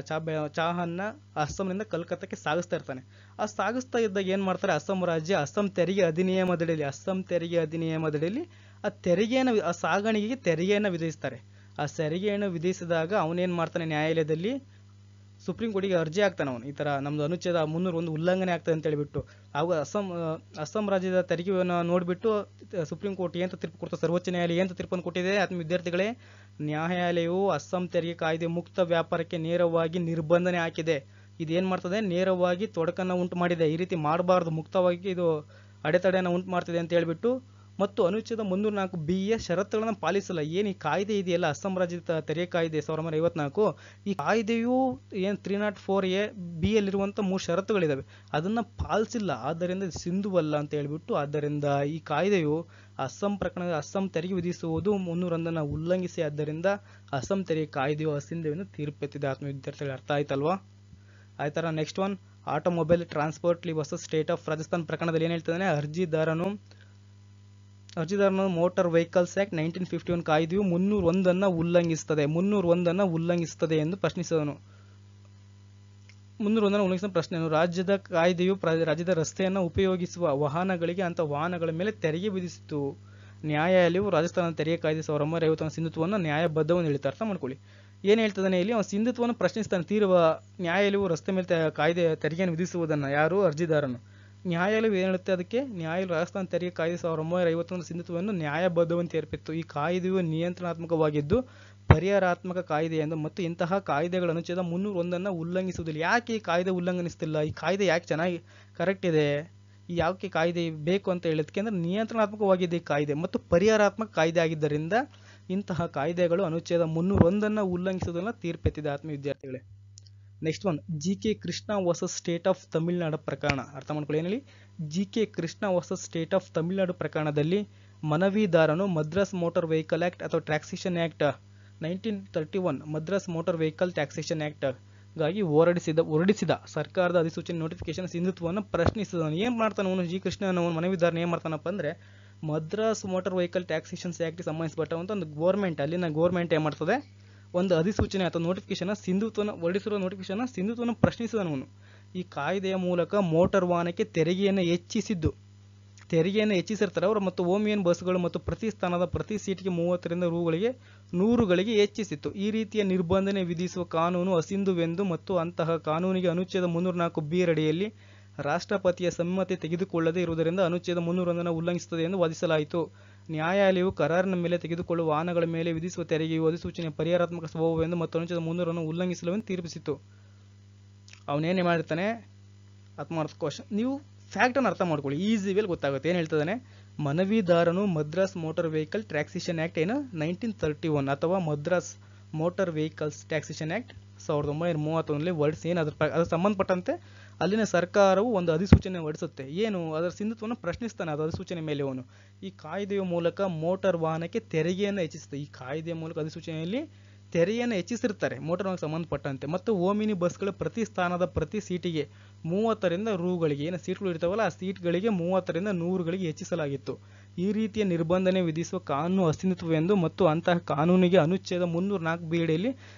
[SPEAKER 1] ಚಹಾವನ್ನು ಅಸ್ಸಾಂನಿಂದ ಕಲ್ಕತ್ತಾಕ್ಕೆ ಸಾಗಿಸ್ತಾ ಇರ್ತಾನೆ. ಆ ಸಾಗಿಸ್ತಾ ಇದ್ದಾಗ ಏನು ಮಾಡ್ತಾರೆ, ಅಸ್ಸಾಂ ರಾಜ್ಯ ಅಸ್ಸಾಂ ತೆರಿಗೆ ಅಧಿನಿಯಮದಡಿಯಲ್ಲಿ ಆ ಸಾಗಣೆಗೆ ತೆರಿಗೆಯನ್ನು ವಿಧಿಸ್ತಾರೆ. ಆ ತೆರಿಗೆಯನ್ನು ವಿಧಿಸಿದಾಗ ಅವನೇನು ಮಾಡ್ತಾನೆ, ನ್ಯಾಯಾಲಯದಲ್ಲಿ ಸುಪ್ರೀಂ ಕೋರ್ಟಿಗೆ ಅರ್ಜಿ ಹಾಕ್ತಾನೆ. ಅವನು ಈ ಥರ ನಮ್ಮದು ಅನುಚ್ಛೇದ 301 ಉಲ್ಲಂಘನೆ ಆಗ್ತದೆ ಅಂತ ಹೇಳಿಬಿಟ್ಟು. ಆಗ ಅಸ್ಸಾಂ ರಾಜ್ಯದ ತೆರಿಗೆಯನ್ನು ನೋಡಿಬಿಟ್ಟು ಸುಪ್ರೀಂ ಕೋರ್ಟ್ ಏನು ತೀರ್ಪು ಕೊಡ್ತಾರೆ, ಸರ್ವೋಚ್ಚ ನ್ಯಾಯಾಲಯ ಏನು ತೀರ್ಪನ್ನು ಕೊಟ್ಟಿದೆ ಆತ್ಮ ವಿದ್ಯಾರ್ಥಿಗಳೇ, ನ್ಯಾಯಾಲಯವು ಅಸ್ಸಾಂ ತೆರಿಗೆ ಕಾಯ್ದೆ ಮುಕ್ತ ವ್ಯಾಪಾರಕ್ಕೆ ನೇರವಾಗಿ ನಿರ್ಬಂಧನೆ ಹಾಕಿದೆ. ಇದೇನು ಮಾಡ್ತದೆ, ನೇರವಾಗಿ ತೊಡಕನ್ನು ಉಂಟು ಮಾಡಿದೆ. ಈ ರೀತಿ ಮಾಡಬಾರ್ದು, ಮುಕ್ತವಾಗಿ ಇದು ಅಡೆತಡೆಯನ್ನು ಉಂಟು ಮಾಡ್ತಿದೆ ಅಂತ ಹೇಳ್ಬಿಟ್ಟು. ಮತ್ತು ಅನುಚ್ಛೇದ 304 ಯ ಷರತ್ತುಗಳನ್ನು ಪಾಲಿಸಲ್ಲ. ಏನು ಈ ಕಾಯ್ದೆ ಇದೆಯಲ್ಲ, ಅಸ್ಸಾಂ ರಾಜ್ಯದ ತೆರಿಗೆ ಕಾಯ್ದೆ 1954, ಈ ಕಾಯ್ದೆಯು ಏನು 304A ಯಲ್ಲಿರುವಂಥ 3 ಷರತ್ತುಗಳಿದ್ದಾವೆ, ಅದನ್ನು ಪಾಲಿಸಿಲ್ಲ. ಆದ್ದರಿಂದ ಸಿಂಧುವಲ್ಲ ಅಂತ ಹೇಳ್ಬಿಟ್ಟು, ಆದ್ದರಿಂದ ಈ ಕಾಯ್ದೆಯು ಅಸ್ಸಾಂ ತೆರಿಗೆ ವಿಧಿಸುವುದು 301 ಉಲ್ಲಂಘಿಸಿ, ಆದ್ದರಿಂದ ಅಸ್ಸಾಂ ತೆರಿಗೆ ಕಾಯ್ದೆಯು ಅಸಿಂಧವೆಂದು ತೀರ್ಪೆತ್ತಿದೆ. ಆತ್ಮ ವಿದ್ಯಾರ್ಥಿಗಳು ಅರ್ಥ ಆಯ್ತಲ್ವಾ? ಆಯ್ತರ. Next one, automobile transport versus state of Rajasthan ಪ್ರಕರಣದಲ್ಲಿ ಏನು ಹೇಳ್ತಾನೆ, ಅರ್ಜಿದಾರನು ಮೋಟಾರ್ ವೆಹಿಕಲ್ಸ್ ಆಕ್ಟ್ 1951 ಕಾಯ್ದೆಯು 301 ಉಲ್ಲಂಘಿಸುತ್ತದೆ ಎಂದು ಪ್ರಶ್ನಿಸಿದನು. 301 ಉಲ್ಲಂಘಿಸಿದ ಪ್ರಶ್ನೆಯನ್ನು, ರಾಜ್ಯದ ಕಾಯ್ದೆಯು ರಾಜ್ಯದ ರಸ್ತೆಯನ್ನು ಉಪಯೋಗಿಸುವ ವಾಹನಗಳಿಗೆ ಅಂತ ವಾಹನಗಳ ಮೇಲೆ ತೆರಿಗೆ ವಿಧಿಸಿತು. ನ್ಯಾಯಾಲಯವು ರಾಜಸ್ಥಾನದ ತೆರಿಗೆ ಕಾಯ್ದೆ 1951 ಸಿಂಧುತ್ವವನ್ನು ನ್ಯಾಯಬದ್ಧವನ್ನು ಹೇಳಿತು. ಅರ್ಥ ಮಾಡ್ಕೊಳ್ಳಿ. ಏನು ಹೇಳ್ತದಾನೆ ಇಲ್ಲಿ, ಅವನು ಸಿಂಧುತ್ವವನ್ನು ಪ್ರಶ್ನಿಸ್ತಾನೆ. ನ್ಯಾಯಾಲಯವು ರಸ್ತೆ ಮೇಲೆ ತೆರಿಗೆಯನ್ನು ವಿಧಿಸುವುದನ್ನು ಯಾರು, ಅರ್ಜಿದಾರನು. ನ್ಯಾಯಾಲಯವು ಏನು ಹೇಳುತ್ತೆ ಅದಕ್ಕೆ, ನ್ಯಾಯಾಲಯ ರಾಜಸ್ಥಾನ ತೆರಿಗೆ ಕಾಯ್ದೆ 1951 ಸಿಂಧುತ್ವವನ್ನು ನ್ಯಾಯಬದ್ಧವನ್ನು ತೀರ್ಪಿತ್ತು. ಈ ಕಾಯ್ದೆಯು ನಿಯಂತ್ರಣಾತ್ಮಕವಾಗಿದ್ದು ಪರಿಹಾರಾತ್ಮಕ ಕಾಯ್ದೆ ಎಂದು ಮತ್ತು ಇಂತಹ ಕಾಯ್ದೆಗಳ ಅನುಚ್ಛೇದ 301 ಉಲ್ಲಂಘಿಸುವುದಿಲ್ಲ. ಯಾಕೆ ಈ ಕಾಯ್ದೆ ಉಲ್ಲಂಘನಿಸ್ತಿಲ್ಲ, ಈ ಕಾಯ್ದೆ ಯಾಕೆ ಚೆನ್ನಾಗಿ ಕರೆಕ್ಟ್ ಇದೆ, ಈ ಯಾಕೆ ಕಾಯ್ದೆ ಬೇಕು ಅಂತ ಹೇಳಿದಕ್ಕೆ ಅಂದರೆ ನಿಯಂತ್ರಣಾತ್ಮಕವಾಗಿದೆ ಈ ಕಾಯ್ದೆ ಮತ್ತು ಪರಿಹಾರಾತ್ಮಕ ಕಾಯ್ದೆ ಆಗಿದ್ದರಿಂದ ಇಂತಹ ಕಾಯ್ದೆಗಳು ಅನುಚ್ಛೇದ 301 ಉಲ್ಲಂಘಿಸುವುದನ್ನು ತೀರ್ಪೆತ್ತಿದೆ. ಆತ್ಮ ವಿದ್ಯಾರ್ಥಿಗಳೇ, next one, GK Krishna versus state of Tamil Nadu ಪ್ರಕರಣ. ಅರ್ಥ ಮಾಡ್ಕೊಳ್ಳಿ. ಏನಲ್ಲಿ GK Krishna versus state of Tamil Nadu ಪ್ರಕರಣದಲ್ಲಿ ಮನವಿದಾರನು ಮದ್ರಾಸ್ ಮೋಟಾರ್ ವೆಹಿಕಲ್ ಆಕ್ಟ್ ಅಥವಾ taxation act 1931 Madras motor vehicle taxation act ಗಾಗಿ ಹೊರಡಿಸಿದ ಸರ್ಕಾರದ ಅಧಿಸೂಚನೆ ನೋಟಿಫಿಕೇಶನ್ ಸಿಂಧುತ್ವವನ್ನು ಪ್ರಶ್ನಿಸಿದನು. ಏನ್ ಮಾಡ್ತಾನೆ ಅವನು, ಜಿ ಕೃಷ್ಣ ಮನವಿದಾರನ ಏನ್ ಮಾಡ್ತಾನಪ್ಪ ಅಂದ್ರೆ, Madras motor vehicle taxation act ಸಂಬಂಧಿಸಿಪಟ್ಟಂತ ಒಂದು ಗೋರ್ಮೆಂಟ್, ಅಲ್ಲಿನ ಗೋರ್ಮೆಂಟ್ ಏನ್ ಮಾಡ್ತದೆ, ಒಂದು ಅಧಿಸೂಚನೆ ಅಥವಾ ನೋಟಿಫಿಕೇಶನ್ ಹೊರಡಿಸಿರುವ ನೋಟಿಫಿಕೇಶನ್ ಸಿಂಧುತ್ವವನ್ನು ಪ್ರಶ್ನಿಸಿದವನು. ಈ ಕಾಯ್ದೆಯ ಮೂಲಕ ಮೋಟಾರ್ ವಾಹನಕ್ಕೆ ತೆರಿಗೆಯನ್ನು ಹೆಚ್ಚಿಸಿರ್ತಾರೆ ಅವರು ಮತ್ತು ಓಮಿಯನ್ ಬಸ್ಗಳು ಮತ್ತು ಪ್ರತಿ ಸ್ಥಾನದ ಪ್ರತಿ ಸೀಟಿಗೆ 30ರಿಂದ ₹100ಗಳಿಗೆ ಹೆಚ್ಚಿಸಿತ್ತು. ಈ ರೀತಿಯ ನಿರ್ಬಂಧನೆ ವಿಧಿಸುವ ಕಾನೂನು ಅಸಿಂಧುವೆಂದು ಮತ್ತು ಅಂತಹ ಕಾನೂನಿಗೆ ಅನುಚ್ಛೇದ 304 ಅಡಿಯಲ್ಲಿ ರಾಷ್ಟ್ರಪತಿಯ ಸಮ್ಮತಿ ತೆಗೆದುಕೊಳ್ಳದೇ ಇರುವುದರಿಂದ ಅನುಚ್ಛೇದ 301 ಉಲ್ಲಂಘಿಸುತ್ತದೆ ಎಂದು ವಾದಿಸಲಾಯಿತು. ನ್ಯಾಯಾಲಯವು ಕರಾರಿನ ಮೇಲೆ ತೆಗೆದುಕೊಳ್ಳುವ ವಾಹನಗಳ ಮೇಲೆ ವಿಧಿಸುವ ತೆರಿಗೆಯು ಅಧಿಸೂಚನೆಯ ಪರಿಹಾರಾತ್ಮಕ ಸ್ವಭಾವವೆಂದು ಮತ್ತು ಅನುಚ್ಛೇದ 301 ಉಲ್ಲಂಘಿಸಲೆಂದು ತೀರ್ಪಿಸಿತು. ಅವನೇನೇ ಮಾಡಿರ್ತಾನೆ, ಕ್ವಶನ್ ನೀವು ಫ್ಯಾಕ್ಟ್ ಅನ್ನು ಅರ್ಥ ಮಾಡ್ಕೊಳ್ಳಿ, ಈಸಿ ವೇಲ್ ಗೊತ್ತಾಗುತ್ತೆ. ಏನು ಹೇಳ್ತದಾನೆ, ಮನವಿದಾರನು Madras motor vehicle taxation act 1931 ಅಥವಾ Madras motor vehicles taxation act 1931ರಲ್ಲಿ ಹೊರಡಿಸಿ ಏನು ಅದ್ರ ಸಂಬಂಧಪಟ್ಟಂತೆ ಅಲ್ಲಿನ ಸರ್ಕಾರವು ಒಂದು ಅಧಿಸೂಚನೆ ಹೊರಡಿಸುತ್ತೆ. ಏನು ಅದರ ಸಿಂಧುತ್ವವನ್ನು ಪ್ರಶ್ನಿಸ್ತಾನೆ ಅದು ಅಧಿಸೂಚನೆ ಮೇಲೆ ಅವನು. ಈ ಕಾಯ್ದೆಯ ಮೂಲಕ ಮೋಟಾರ್ ವಾಹನಕ್ಕೆ ತೆರಿಗೆಯನ್ನು ಹೆಚ್ಚಿಸುತ್ತೆ. ಈ ಕಾಯ್ದೆಯ ಮೂಲಕ ಅಧಿಸೂಚನೆಯಲ್ಲಿ ತೆರಿಗೆಯನ್ನು ಹೆಚ್ಚಿಸಿರ್ತಾರೆ ಮೋಟಾರ್ ವಾಹನಕ್ಕೆ ಸಂಬಂಧಪಟ್ಟಂತೆ. ಮತ್ತು ಓಮಿನಿ ಬಸ್ಗಳ ಪ್ರತಿ ಸ್ಥಾನದ ಪ್ರತಿ ಸೀಟಿಗೆ 30ರಿಂದ ರೂಗಳಿಗೆ, ಏನು ಸೀಟ್ಗಳು ಇರ್ತಾವಲ್ಲ ಆ ಸೀಟ್ಗಳಿಗೆ 30ರಿಂದ 100ಗಳಿಗೆ ಹೆಚ್ಚಿಸಲಾಗಿತ್ತು. ಈ ರೀತಿಯ ನಿರ್ಬಂಧನೆ ವಿಧಿಸುವ ಕಾನೂನು ಅಸ್ತಿತ್ವವೆಂದು ಮತ್ತು ಅಂತಹ ಕಾನೂನಿಗೆ ಅನುಚ್ಛೇದ 304 ಬಿ ಅಡಿಯಲ್ಲಿ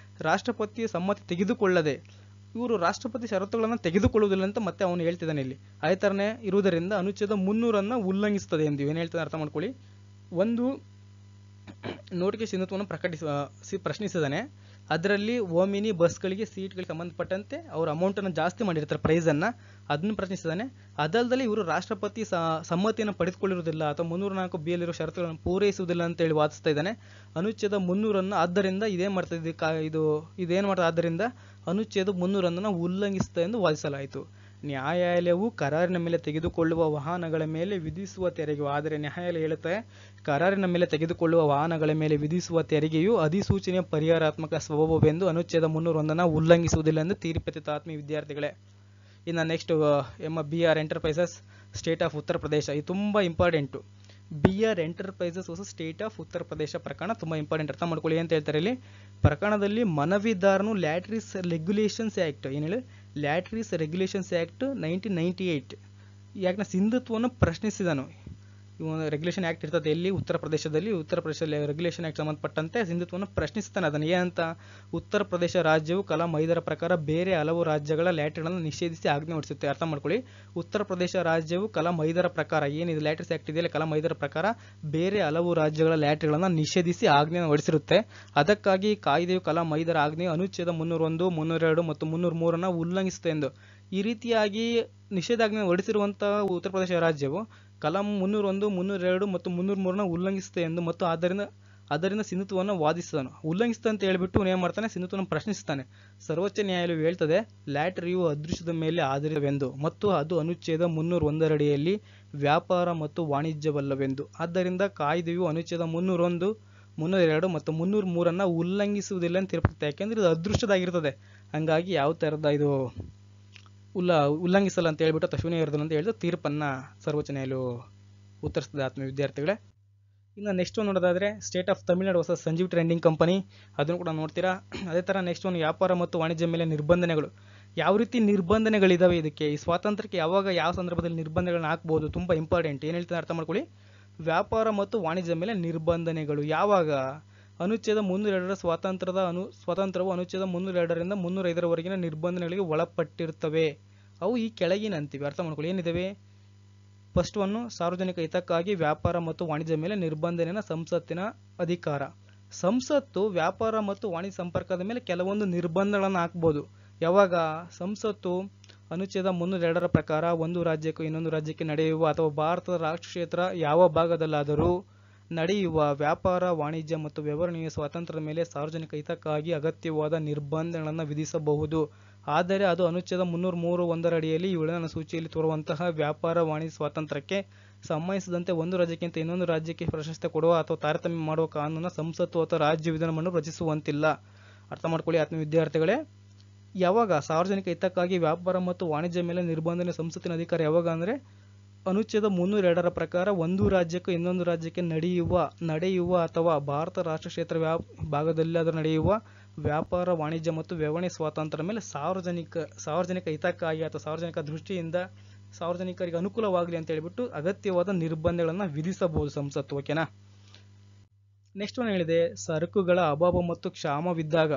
[SPEAKER 1] ರಾಷ್ಟ್ರಪತಿಯ ಸಮ್ಮತಿ ತೆಗೆದುಕೊಳ್ಳದೆ ಇವರು ರಾಷ್ಟ್ರಪತಿ ಷರತ್ತುಗಳನ್ನು ತೆಗೆದುಕೊಳ್ಳುವುದಿಲ್ಲ ಅಂತ ಮತ್ತೆ ಅವನು ಹೇಳ್ತಿದ್ದಾನೆ ಇಲ್ಲಿ. ಅದೇ ಥರನೇ ಇರುವುದರಿಂದ ಅನುಚ್ಛೇದ 300 ಉಲ್ಲಂಘಿಸುತ್ತದೆ ಎಂದು ಏನು ಹೇಳ್ತಾನೆ ಅರ್ಥ ಮಾಡ್ಕೊಳ್ಳಿ. ಒಂದು ನೋಟಿಗೆ ಸಿಂಧುತ್ವವನ್ನು ಪ್ರಶ್ನಿಸಿದಾನೆ. ಅದರಲ್ಲಿ ಓಮಿನಿ ಬಸ್ಗಳಿಗೆ ಸೀಟ್ಗಳಿಗೆ ಸಂಬಂಧಪಟ್ಟಂತೆ ಅವರು ಅಮೌಂಟನ್ನು ಜಾಸ್ತಿ ಮಾಡಿರ್ತಾರೆ, ಪ್ರೈಸನ್ನು, ಅದನ್ನು ಪ್ರಶ್ನಿಸಿದಾನೆ. ಅದಲ್ಲದೆ ಇವರು ರಾಷ್ಟ್ರಪತಿ ಸಮ್ಮತಿಯನ್ನು ಪಡೆದುಕೊಳ್ಳಿರುವುದಿಲ್ಲ ಅಥವಾ 304 ಬಿ ಯಲ್ಲಿರೋ ಷರತ್ತುಗಳನ್ನು ಪೂರೈಸುವುದಿಲ್ಲ ಅಂತೇಳಿ ವಾದಿಸ್ತಾ ಇದ್ದಾನೆ. ಅನುಚ್ಛೇದ 300 ಆದ್ದರಿಂದ ಇದೇನು ಮಾಡ್ತಾ ಇದೇನು ಮಾಡ್ತಾ ಆದ್ದರಿಂದ ಅನುಚ್ಛೇದ 300 ಉಲ್ಲಂಘಿಸುತ್ತೆ ಎಂದು ವಾದಿಸಲಾಯಿತು. ನ್ಯಾಯಾಲಯವು ಕರಾರಿನ ಮೇಲೆ ತೆಗೆದುಕೊಳ್ಳುವ ವಾಹನಗಳ ಮೇಲೆ ವಿಧಿಸುವ ತೆರಿಗೆ, ಆದರೆ ನ್ಯಾಯಾಲಯ ಹೇಳುತ್ತೆ ಕರಾರಿನ ಮೇಲೆ ತೆಗೆದುಕೊಳ್ಳುವ ವಾಹನಗಳ ಮೇಲೆ ವಿಧಿಸುವ ತೆರಿಗೆಯು ಅಧಿಸೂಚನೆಯ ಪರಿಹಾರಾತ್ಮಕ ಸ್ವಭಾವವೆಂದು ಅನುಚ್ಛೇದ 301 ಉಲ್ಲಂಘಿಸುವುದಿಲ್ಲ ಎಂದು ತೀರ್ಪೆತ್ತಿತು. ಆತ್ಮೀಯ ವಿದ್ಯಾರ್ಥಿಗಳೇ, ಇನ್ನು next BR enterprises state of Uttar Pradesh. ಇದು ತುಂಬ ಇಂಪಾರ್ಟೆಂಟು. BR ಎಂಟರ್ಪ್ರೈಸಸ್ ಹೊಸ ಸ್ಟೇಟ್ ಆಫ್ ಉತ್ತರ ಪ್ರದೇಶ ಪ್ರಕರಣ ತುಂಬ ಇಂಪಾರ್ಟೆಂಟ್, ಅರ್ಥ ಮಾಡ್ಕೊಳ್ಳಿ ಅಂತ ಹೇಳ್ತಾರೆ ಇಲ್ಲಿ. ಪ್ರಕರಣದಲ್ಲಿ ಮನವಿದಾರನು ಲ್ಯಾಟ್ರಿಸ್ ರೆಗ್ಯುಲೇಷನ್ಸ್ ಆ್ಯಕ್ಟ್, ಏನು ಹೇಳಿ ಲ್ಯಾಟ್ರಿಸ್ ರೆಗ್ಯುಲೇಷನ್ಸ್ ಆ್ಯಕ್ಟ್ 1998 ಈ ಆ್ಯಕ್ಟ್ನ ಸಿಂಧುತ್ವವನ್ನು ಪ್ರಶ್ನಿಸಿದನು. ರೆಗ್ಯುಲೇಷನ್ ಆ್ಯಕ್ಟ್ ಇರ್ತದೆ ಎಲ್ಲಿ ಉತ್ತರ ಪ್ರದೇಶದಲ್ಲಿ ರೆಗ್ಯುಲೇಷನ್ ಆ್ಯಕ್ಟ್ ಸಂಬಂಧಪಟ್ಟಂತೆ ಸಿಂಧುತ್ವವನ್ನು ಪ್ರಶ್ನಿಸ್ತಾನೆ. ಅದನ್ನು ಏನಂತ, ಉತ್ತರ ಪ್ರದೇಶ ರಾಜ್ಯವು ಕಲಂ 5ರ ಪ್ರಕಾರ ಬೇರೆ ಹಲವು ರಾಜ್ಯಗಳ ಲ್ಯಾಟ್ರಿಗಳನ್ನು ನಿಷೇಧಿಸಿ ಆಜ್ಞೆ ಹೊರಡಿಸುತ್ತೆ. ಅರ್ಥ ಮಾಡ್ಕೊಳ್ಳಿ, ಉತ್ತರ ಪ್ರದೇಶ ರಾಜ್ಯವು ಕಲಂ 5ರ ಪ್ರಕಾರ ಏನಿದೆ ಲ್ಯಾಟ್ರಿಸ್ ಆ್ಯಕ್ಟ್ ಇದೆಯಲ್ಲ ಕಲಂ 5ರ ಪ್ರಕಾರ ಬೇರೆ ಹಲವು ರಾಜ್ಯಗಳ ಲ್ಯಾಟ್ರಿಗಳನ್ನು ನಿಷೇಧಿಸಿ ಆಜ್ಞೆಯನ್ನು ಹೊರಡಿಸಿರುತ್ತೆ. ಅದಕ್ಕಾಗಿ ಕಾಯ್ದೆಯು ಕಲಂ 5ರ ಆಜ್ಞೆಯು ಅನುಚ್ಛೇದ 301, 302 ಮತ್ತು 303 ಉಲ್ಲಂಘಿಸುತ್ತೆ ಎಂದು. ಈ ರೀತಿಯಾಗಿ ನಿಷೇಧಾಜ್ಞೆ ಹೊರಡಿಸಿರುವಂತಹ ಉತ್ತರ ಪ್ರದೇಶ ರಾಜ್ಯವು ಕಲಂ 301, 302 ಮತ್ತು 303 ಉಲ್ಲಂಘಿಸುತ್ತೆ ಎಂದು ಮತ್ತು ಅದರಿಂದ ಸಿಂಧುತ್ವವನ್ನು ವಾದಿಸಿದನು. ಉಲ್ಲಂಘಿಸುತ್ತೆ ಅಂತ ಹೇಳ್ಬಿಟ್ಟು ಏನು ಮಾಡ್ತಾನೆ, ಸಿಂಧುತ್ವವನ್ನು ಪ್ರಶ್ನಿಸ್ತಾನೆ. ಸರ್ವೋಚ್ಚ ನ್ಯಾಯಾಲಯವು ಹೇಳ್ತದೆ ಲ್ಯಾಟರಿಯು ಅದೃಶ್ಯದ ಮೇಲೆ ಆಧಾರಿತವೆಂದು ಮತ್ತು ಅದು ಅನುಚ್ಛೇದ 301 ಅಡಿಯಲ್ಲಿ ವ್ಯಾಪಾರ ಮತ್ತು ವಾಣಿಜ್ಯವಲ್ಲವೆಂದು. ಆದ್ದರಿಂದ ಕಾಯ್ದೆಯು ಅನುಚ್ಛೇದ 301, 302 ಮತ್ತು 303 ಉಲ್ಲಂಘಿಸುವುದಿಲ್ಲ ಅಂತ ತೀರ್ಪುತ್ತೆ. ಯಾಕೆಂದ್ರೆ ಇದು ಅದೃಶ್ಯದಾಗಿರ್ತದೆ, ಹಂಗಾಗಿ ಯಾವ ಥರದ ಇದು ಉಲ್ಲಂಘಿಸಲ್ಲ ಅಂತ ಹೇಳ್ಬಿಟ್ಟು ಅಥವಾ ಶೂನ್ಯ ಇರೋದಿಲ್ಲ ಅಂತ ಹೇಳಿದ ತೀರ್ಪನ್ನು ಸರ್ವೋಚ್ಚ ನ್ಯಾಯಾಲಯವು ಉತ್ತರಿಸಿದೆ. ಆತ್ಮೀಯ ವಿದ್ಯಾರ್ಥಿಗಳೇ, ಇನ್ನು ನೆಕ್ಸ್ಟ್ ನೋಡೋದಾದ್ರೆ ಸ್ಟೇಟ್ ಆಫ್ ತಮಿಳುನಾಡು ಹೊಸ ಸಂಜೀವ್ ಟ್ರೇಡಿಂಗ್ ಕಂಪನಿ, ಅದನ್ನು ಕೂಡ ನೋಡ್ತೀರಾ. ಅದೇ ಥರ ನೆಕ್ಸ್ಟ್ ಒಂದು ವ್ಯಾಪಾರ ಮತ್ತು ವಾಣಿಜ್ಯ ಮೇಲೆ ನಿರ್ಬಂಧನೆಗಳು. ಯಾವ ರೀತಿ ನಿರ್ಬಂಧನೆಗಳಿದಾವೆ ಇದಕ್ಕೆ, ಈ ಸ್ವಾತಂತ್ರ್ಯಕ್ಕೆ ಯಾವಾಗ ಯಾವ ಸಂದರ್ಭದಲ್ಲಿ ನಿರ್ಬಂಧಗಳನ್ನ ಹಾಕ್ಬೋದು, ತುಂಬ ಇಂಪಾರ್ಟೆಂಟ್. ಏನು ಹೇಳ್ತಾರೆ ಅರ್ಥ ಮಾಡ್ಕೊಳ್ಳಿ. ವ್ಯಾಪಾರ ಮತ್ತು ವಾಣಿಜ್ಯ ಮೇಲೆ ನಿರ್ಬಂಧನೆಗಳು ಯಾವಾಗ, ಅನುಚ್ಛೇದ 302ರ ಸ್ವಾತಂತ್ರ್ಯವು ಅನುಚ್ಛೇದ 302ರಿಂದ 305ರವರೆಗಿನ ನಿರ್ಬಂಧನೆಗಳಿಗೆ ಒಳಪಟ್ಟಿರ್ತವೆ. ಅವು ಈ ಕೆಳಗಿನ ಅಂತೀವಿ, ಅರ್ಥ ಮಾಡ್ಕೊಳ್ಳಿ. ಏನಿದಾವೆ, ಫಸ್ಟ್ ಒನ್ನು ಸಾರ್ವಜನಿಕ ಹಿತಕ್ಕಾಗಿ ವ್ಯಾಪಾರ ಮತ್ತು ವಾಣಿಜ್ಯ ಮೇಲೆ ನಿರ್ಬಂಧನೆಯ ಸಂಸತ್ತಿನ ಅಧಿಕಾರ. ಸಂಸತ್ತು ವ್ಯಾಪಾರ ಮತ್ತು ವಾಣಿಜ್ಯ ಸಂಪರ್ಕದ ಮೇಲೆ ಕೆಲವೊಂದು ನಿರ್ಬಂಧಗಳನ್ನು ಹಾಕ್ಬೋದು. ಯಾವಾಗ, ಸಂಸತ್ತು ಅನುಚ್ಛೇದ 302ರ ಪ್ರಕಾರ ಒಂದು ರಾಜ್ಯಕ್ಕೂ ಇನ್ನೊಂದು ರಾಜ್ಯಕ್ಕೆ ನಡೆಯುವ ಅಥವಾ ಭಾರತದ ರಾಷ್ಟ್ರ ಕ್ಷೇತ್ರ ಯಾವ ಭಾಗದಲ್ಲಾದರೂ ನಡೆಯುವ ವ್ಯಾಪಾರ, ವಾಣಿಜ್ಯ ಮತ್ತು ವ್ಯವಹಾರ ಸ್ವಾತಂತ್ರ್ಯದ ಮೇಲೆ ಸಾರ್ವಜನಿಕ ಹಿತಕ್ಕಾಗಿ ಅಗತ್ಯವಾದ ನಿರ್ಬಂಧಗಳನ್ನು ವಿಧಿಸಬಹುದು. ಆದರೆ ಅದು ಅನುಚ್ಛೇದ 303 ಅಡಿಯಲ್ಲಿ ಇವುಗಳ ಸೂಚಿಯಲ್ಲಿ ತೋರುವಂತಹ ವ್ಯಾಪಾರ, ವಾಣಿಜ್ಯ ಸ್ವಾತಂತ್ರ್ಯಕ್ಕೆ ಸಂಬಂಧಿಸಿದಂತೆ ಒಂದು ರಾಜ್ಯಕ್ಕಿಂತ ಇನ್ನೊಂದು ರಾಜ್ಯಕ್ಕೆ ಪ್ರಾಶಸ್ತ್ಯ ಕೊಡುವ ಅಥವಾ ತಾರತಮ್ಯ ಮಾಡುವ ಕಾನೂನನ್ನು ಸಂಸತ್ತು ಅಥವಾ ರಾಜ್ಯ ವಿಧಾನವನ್ನು ರಚಿಸುವಂತಿಲ್ಲ. ಅರ್ಥ ಮಾಡ್ಕೊಳ್ಳಿ ಆತ್ಮೀಯ ವಿದ್ಯಾರ್ಥಿಗಳೇ. ಯಾವಾಗ ಸಾರ್ವಜನಿಕ ಹಿತಕ್ಕಾಗಿ ವ್ಯಾಪಾರ ಮತ್ತು ವಾಣಿಜ್ಯ ಮೇಲೆ ನಿರ್ಬಂಧನೆ ಸಂಸತ್ತಿನ ಅಧಿಕಾರ ಯಾವಾಗ ಅಂದರೆ ಅನುಚ್ಛೇದ 302ರ ಪ್ರಕಾರ ಒಂದು ರಾಜ್ಯಕ್ಕೂ ಇನ್ನೊಂದು ರಾಜ್ಯಕ್ಕೆ ನಡೆಯುವ ಅಥವಾ ಭಾರತ ರಾಷ್ಟ್ರ ಕ್ಷೇತ್ರ ಭಾಗದಲ್ಲಾದರೂ ನಡೆಯುವ ವ್ಯಾಪಾರ, ವಾಣಿಜ್ಯ ಮತ್ತು ವ್ಯವಹಾರ ಸ್ವಾತಂತ್ರ್ಯದ ಮೇಲೆ ಸಾರ್ವಜನಿಕ ಹಿತಕ್ಕಾಗಿ ಅಥವಾ ಸಾರ್ವಜನಿಕ ದೃಷ್ಟಿಯಿಂದ ಸಾರ್ವಜನಿಕರಿಗೆ ಅನುಕೂಲವಾಗಲಿ ಅಂತ ಹೇಳ್ಬಿಟ್ಟು ಅಗತ್ಯವಾದ ನಿರ್ಬಂಧಗಳನ್ನು ವಿಧಿಸಬಹುದು ಸಂಸತ್ತು. ಓಕೆನಾ. ನೆಕ್ಸ್ಟ್ ಒಂದು ಹೇಳಿದೆ, ಸರಕುಗಳ ಅಭಾವ ಮತ್ತು ಕ್ಷಾಮವಿದ್ದಾಗ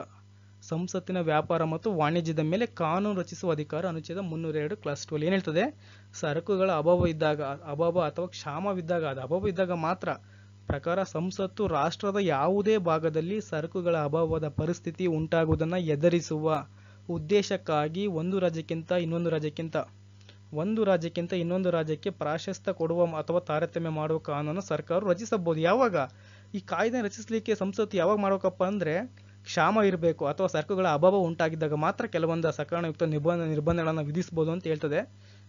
[SPEAKER 1] ಸಂಸತ್ತಿನ ವ್ಯಾಪಾರ ಮತ್ತು ವಾಣಿಜ್ಯದ ಮೇಲೆ ಕಾನೂನು ರಚಿಸುವ ಅಧಿಕಾರ ಅನುಚ್ಛೇದ 302 ಕ್ಲಾಸ್ 12 ಏನು ಹೇಳ್ತದೆ, ಸರಕುಗಳ ಅಭಾವ ಅಥವಾ ಕ್ಷಾಮವಿದ್ದಾಗ, ಅದು ಅಭಾವ ಇದ್ದಾಗ ಮಾತ್ರ ಪ್ರಕಾರ ಸಂಸತ್ತು ರಾಷ್ಟ್ರದ ಯಾವುದೇ ಭಾಗದಲ್ಲಿ ಸರಕುಗಳ ಅಭಾವದ ಪರಿಸ್ಥಿತಿ ಉಂಟಾಗುವುದನ್ನು ಎದುರಿಸುವ ಉದ್ದೇಶಕ್ಕಾಗಿ ಒಂದು ರಾಜ್ಯಕ್ಕಿಂತ ಇನ್ನೊಂದು ರಾಜ್ಯಕ್ಕೆ ಪ್ರಾಶಸ್ತ್ಯ ಕೊಡುವ ಅಥವಾ ತಾರತಮ್ಯ ಮಾಡುವ ಕಾನೂನು ಸರ್ಕಾರ ರಚಿಸಬಹುದು. ಯಾವಾಗ ಈ ಕಾಯ್ದೆ ರಚಿಸಲಿಕ್ಕೆ ಸಂಸತ್ತು ಯಾವಾಗ ಮಾಡಬೇಕಪ್ಪ ಅಂದರೆ ಕ್ಷಾಮ ಇರಬೇಕು ಅಥವಾ ಸರಕುಗಳ ಅಭಾವ ಉಂಟಾಗಿದ್ದಾಗ ಮಾತ್ರ ಕೆಲವೊಂದು ಸಕಾರಣಯುಕ್ತ ನಿರ್ಬಂಧಗಳನ್ನು ವಿಧಿಸಬಹುದು ಅಂತ ಹೇಳ್ತದೆ.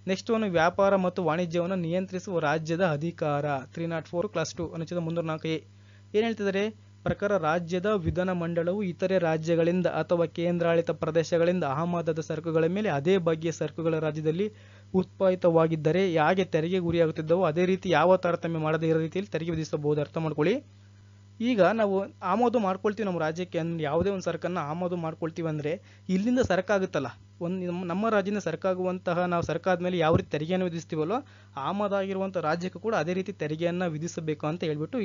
[SPEAKER 1] ನೆಕ್ಸ್ಟ್ ಒಂದು ವ್ಯಾಪಾರ ಮತ್ತು ವಾಣಿಜ್ಯವನ್ನು ನಿಯಂತ್ರಿಸುವ ರಾಜ್ಯದ ಅಧಿಕಾರ 304 ಕ್ಲಾಸ್ 2 ಅನುಚ್ಛೇದ 304A ಏನು ಹೇಳ್ತಿದ್ದಾರೆ, ಪ್ರಕಾರ ರಾಜ್ಯದ ವಿಧಾನಮಂಡಲವು ಇತರೆ ರಾಜ್ಯಗಳಿಂದ ಅಥವಾ ಕೇಂದ್ರಾಡಳಿತ ಪ್ರದೇಶಗಳಿಂದ ಆಮದಾದ ಸರಕುಗಳ ಮೇಲೆ ಅದೇ ಬಗೆಯ ಸರಕುಗಳ ರಾಜ್ಯದಲ್ಲಿ ಉತ್ಪಾದಿತವಾಗಿದ್ದರೆ ಹೇಗೆ ತೆರಿಗೆ ಗುರಿಯಾಗುತ್ತಿದ್ದವೋ ಅದೇ ರೀತಿ ಯಾವ ತಾರತಮ್ಯ ಮಾಡದೇ ಇರೋ ರೀತಿಯಲ್ಲಿ ತೆರಿಗೆ ವಿಧಿಸಬಹುದು. ಅರ್ಥ ಮಾಡ್ಕೊಳ್ಳಿ. ಈಗ ನಾವು ಆಮದು ಮಾಡ್ಕೊಳ್ತೀವಿ ನಮ್ಮ ರಾಜ್ಯಕ್ಕೆ ಯಾವುದೇ ಒಂದು ಸರಕನ್ನ ಆಮದು ಮಾಡ್ಕೊಳ್ತೀವಿ ಅಂದರೆ ಇಲ್ಲಿಂದ ಸರಕಾಗುತ್ತಲ್ಲ, ನಮ್ಮ ರಾಜ್ಯದಿಂದ ಸರಕಾಗುವಂತಹ ನಾವು ಸರಕಾದ ಮೇಲೆ ಯಾವ ರೀತಿ ತೆರಿಗೆಯನ್ನು ವಿಧಿಸ್ತೀವಲ್ಲೋ ಆಮದಾಗಿರುವಂಥ ರಾಜ್ಯಕ್ಕೂ ಕೂಡ ಅದೇ ರೀತಿ ತೆರಿಗೆಯನ್ನು ವಿಧಿಸಬೇಕು ಅಂತ ಹೇಳ್ಬಿಟ್ಟು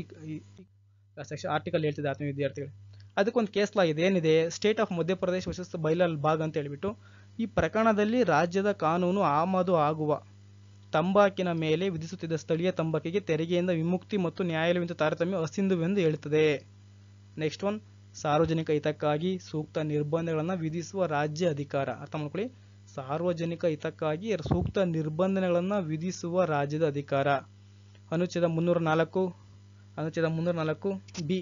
[SPEAKER 1] ಸೆಕ್ಷನ್ ಆರ್ಟಿಕಲ್ ಹೇಳ್ತಿದೆ ಆತ್ಮೀಯ ವಿದ್ಯಾರ್ಥಿಗಳು. ಅದಕ್ಕೊಂದು ಕೇಸ್ ಲಾ ಇದೆ, ಏನಿದೆ, state of Madhya Pradesh versus ಬೈಲಾಲ್ Bagh ಅಂತ ಹೇಳ್ಬಿಟ್ಟು. ಈ ಪ್ರಕರಣದಲ್ಲಿ ರಾಜ್ಯದ ಕಾನೂನು ಆಮದು ಆಗುವ ತಂಬಾಕಿನ ಮೇಲೆ ವಿಧಿಸುತ್ತಿದ್ದ ಸ್ಥಳೀಯ ತಂಬಾಕಿಗೆ ತೆರಿಗೆಯಿಂದ ವಿಮುಕ್ತಿ ಮತ್ತು ನ್ಯಾಯಾಲಯದಿಂದ ತಾರತಮ್ಯ ಅಸಿಂಧುವೆಂದು ಹೇಳುತ್ತದೆ. ನೆಕ್ಸ್ಟ್ ಒನ್, ಸಾರ್ವಜನಿಕ ಹಿತಕ್ಕಾಗಿ ಸೂಕ್ತ ನಿರ್ಬಂಧಗಳನ್ನು ವಿಧಿಸುವ ರಾಜ್ಯ ಅಧಿಕಾರ. ಅರ್ಥ ಮಾಡ್ಕೊಳ್ಳಿ, ಸಾರ್ವಜನಿಕ ಹಿತಕ್ಕಾಗಿ ಸೂಕ್ತ ನಿರ್ಬಂಧಗಳನ್ನು ವಿಧಿಸುವ ರಾಜ್ಯದ ಅಧಿಕಾರ. ಅನುಚ್ಛೇದ 304 ಬಿ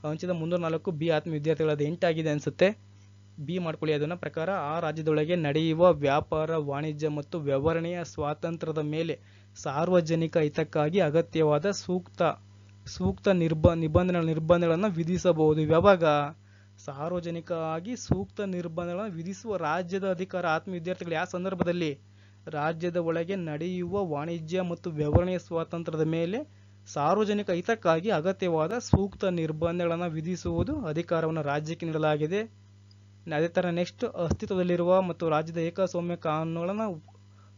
[SPEAKER 1] ಅನುಚ್ಛೇದ 304 ಬಿ ಆತ್ಮ ವಿದ್ಯಾರ್ಥಿಗಳದ್ದು 8 ಆಗಿದೆ ಅನ್ಸುತ್ತೆ. ಬಿ ಮಾಡ್ಕೊಳ್ಳಿ. ಅದನ್ನ ಪ್ರಕಾರ ಆ ರಾಜ್ಯದೊಳಗೆ ನಡೆಯುವ ವ್ಯಾಪಾರ, ವಾಣಿಜ್ಯ ಮತ್ತು ವ್ಯವಹರಣೆಯ ಸ್ವಾತಂತ್ರ್ಯದ ಮೇಲೆ ಸಾರ್ವಜನಿಕ ಹಿತಕ್ಕಾಗಿ ಅಗತ್ಯವಾದ ಸೂಕ್ತ ನಿರ್ಬಂಧಗಳನ್ನು ವಿಧಿಸಬಹುದು. ಯಾವಾಗ? ಸಾರ್ವಜನಿಕವಾಗಿ ಸೂಕ್ತ ನಿರ್ಬಂಧಗಳನ್ನು ವಿಧಿಸುವ ರಾಜ್ಯದ ಅಧಿಕಾರ. ಆತ್ಮ ವಿದ್ಯಾರ್ಥಿಗಳು ಯಾವ ಸಂದರ್ಭದಲ್ಲಿ? ರಾಜ್ಯದ ಒಳಗೆ ನಡೆಯುವ ವಾಣಿಜ್ಯ ಮತ್ತು ವ್ಯವಹರಣೆಯ ಸ್ವಾತಂತ್ರ್ಯದ ಮೇಲೆ ಸಾರ್ವಜನಿಕ ಹಿತಕ್ಕಾಗಿ ಅಗತ್ಯವಾದ ಸೂಕ್ತ ನಿರ್ಬಂಧಗಳನ್ನು ವಿಧಿಸುವುದು ಅಧಿಕಾರವನ್ನು ರಾಜ್ಯಕ್ಕೆ ನೀಡಲಾಗಿದೆ. ಅದೇ ಥರ ನೆಕ್ಸ್ಟ್, ಅಸ್ತಿತ್ವದಲ್ಲಿರುವ ಮತ್ತು ರಾಜ್ಯದ ಏಕಸ್ವಾಮ್ಯ ಕಾನೂನುಗಳನ್ನು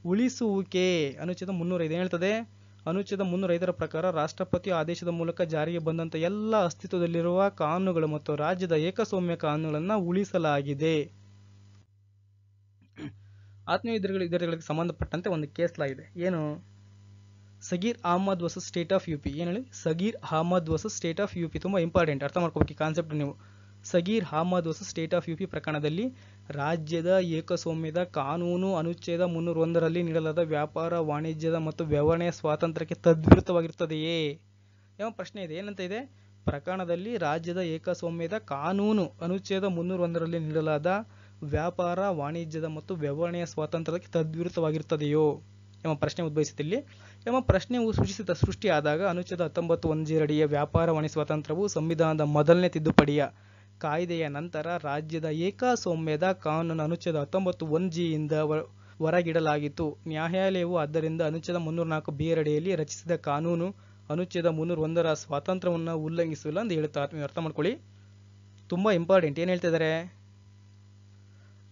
[SPEAKER 1] ಉಳಿಸುವಿಕೆ. ಅನುಚ್ಛೇದ 305 ಹೇಳ್ತದೆ. ಅನುಚ್ಛೇದ 305ರ ಪ್ರಕಾರ ರಾಷ್ಟ್ರಪತಿ ಆದೇಶದ ಮೂಲಕ ಜಾರಿಗೆ ಬಂದಂಥ ಎಲ್ಲ ಅಸ್ತಿತ್ವದಲ್ಲಿರುವ ಕಾನೂನುಗಳು ಮತ್ತು ರಾಜ್ಯದ ಏಕಸ್ವಾಮ್ಯ ಕಾನೂನುಗಳನ್ನು ಉಳಿಸಲಾಗಿದೆ. ಆತ್ಮೀಯ ವಿದ್ಯಾರ್ಥಿಗಳಿಗೆ ಸಂಬಂಧಪಟ್ಟಂತೆ ಒಂದು ಕೇಸ್ ಲಾ ಇದೆ. ಏನು? Saghir Ahmad versus state of UP. ಏನು ಹೇಳಿ? Saghir Ahmad versus state of UP. ತುಂಬ ಇಂಪಾರ್ಟೆಂಟ್, ಅರ್ಥ ಮಾಡ್ಕೋಬೇಕು ಈ ಕಾನ್ಸೆಪ್ಟ್ ನೀವು. Saghir Ahmad versus state of UP ಪ್ರಕರಣದಲ್ಲಿ ರಾಜ್ಯದ ಏಕಸ್ವಾಮ್ಯದ ಕಾನೂನು ಅನುಚ್ಛೇದ 301ರಲ್ಲಿ ನೀಡಲಾದ ವ್ಯಾಪಾರ, ವಾಣಿಜ್ಯದ ಮತ್ತು ವ್ಯವಹರಣೆಯ ಸ್ವಾತಂತ್ರ್ಯಕ್ಕೆ ತದ್ವಿರುದ್ಧವಾಗಿರುತ್ತದೆಯೇ ಎಂಬ ಪ್ರಶ್ನೆ ಇದೆ. ಏನಂತ ಇದೆ? ಪ್ರಕರಣದಲ್ಲಿ ರಾಜ್ಯದ ಏಕಸ್ವಾಮ್ಯದ ಕಾನೂನು ಅನುಚ್ಛೇದ 301ರಲ್ಲಿ ನೀಡಲಾದ ವ್ಯಾಪಾರ, ವಾಣಿಜ್ಯದ ಮತ್ತು ವ್ಯವಹರಣೆಯ ಸ್ವಾತಂತ್ರ್ಯಕ್ಕೆ ತದ್ವಿರುದ್ಧವಾಗಿರುತ್ತದೆಯೋ ಎಂಬ ಪ್ರಶ್ನೆ ಉದ್ಭವಿಸುತ್ತಿಲ್ಲಿ. ಎಂಬ ಪ್ರಶ್ನೆ ಸೃಷ್ಟಿಯಾದಾಗ ಅನುಚ್ಛೇದ 19(1) ಅಡಿಯ ವ್ಯಾಪಾರ, ವಾಣಿಜ್ಯ ಸ್ವಾತಂತ್ರ್ಯವು ಸಂವಿಧಾನದ ಮೊದಲನೇ ತಿದ್ದುಪಡಿಯ ಕಾಯ್ದೆಯ ನಂತರ ರಾಜ್ಯದ ಏಕಸ್ವಾಮ್ಯದ ಕಾನೂನು ಅನುಚ್ಛೇದ 19(1) ಯಿಂದ ಹೊರಗಿಡಲಾಗಿತ್ತು. ನ್ಯಾಯಾಲಯವು ಆದ್ದರಿಂದ ಅನುಚ್ಛೇದ 304 ಬಿ ಅಡಿಯಲ್ಲಿ ರಚಿಸಿದ ಕಾನೂನು ಅನುಚ್ಛೇದ 301ರ ಸ್ವಾತಂತ್ರ್ಯವನ್ನು ಉಲ್ಲಂಘಿಸಿಲ್ಲ ಅಂತ ಹೇಳುತ್ತಾ ಅರ್ಥ ಮಾಡ್ಕೊಳ್ಳಿ. ತುಂಬಾ ಇಂಪಾರ್ಟೆಂಟ್. ಏನು ಹೇಳ್ತಿದ್ದಾರೆ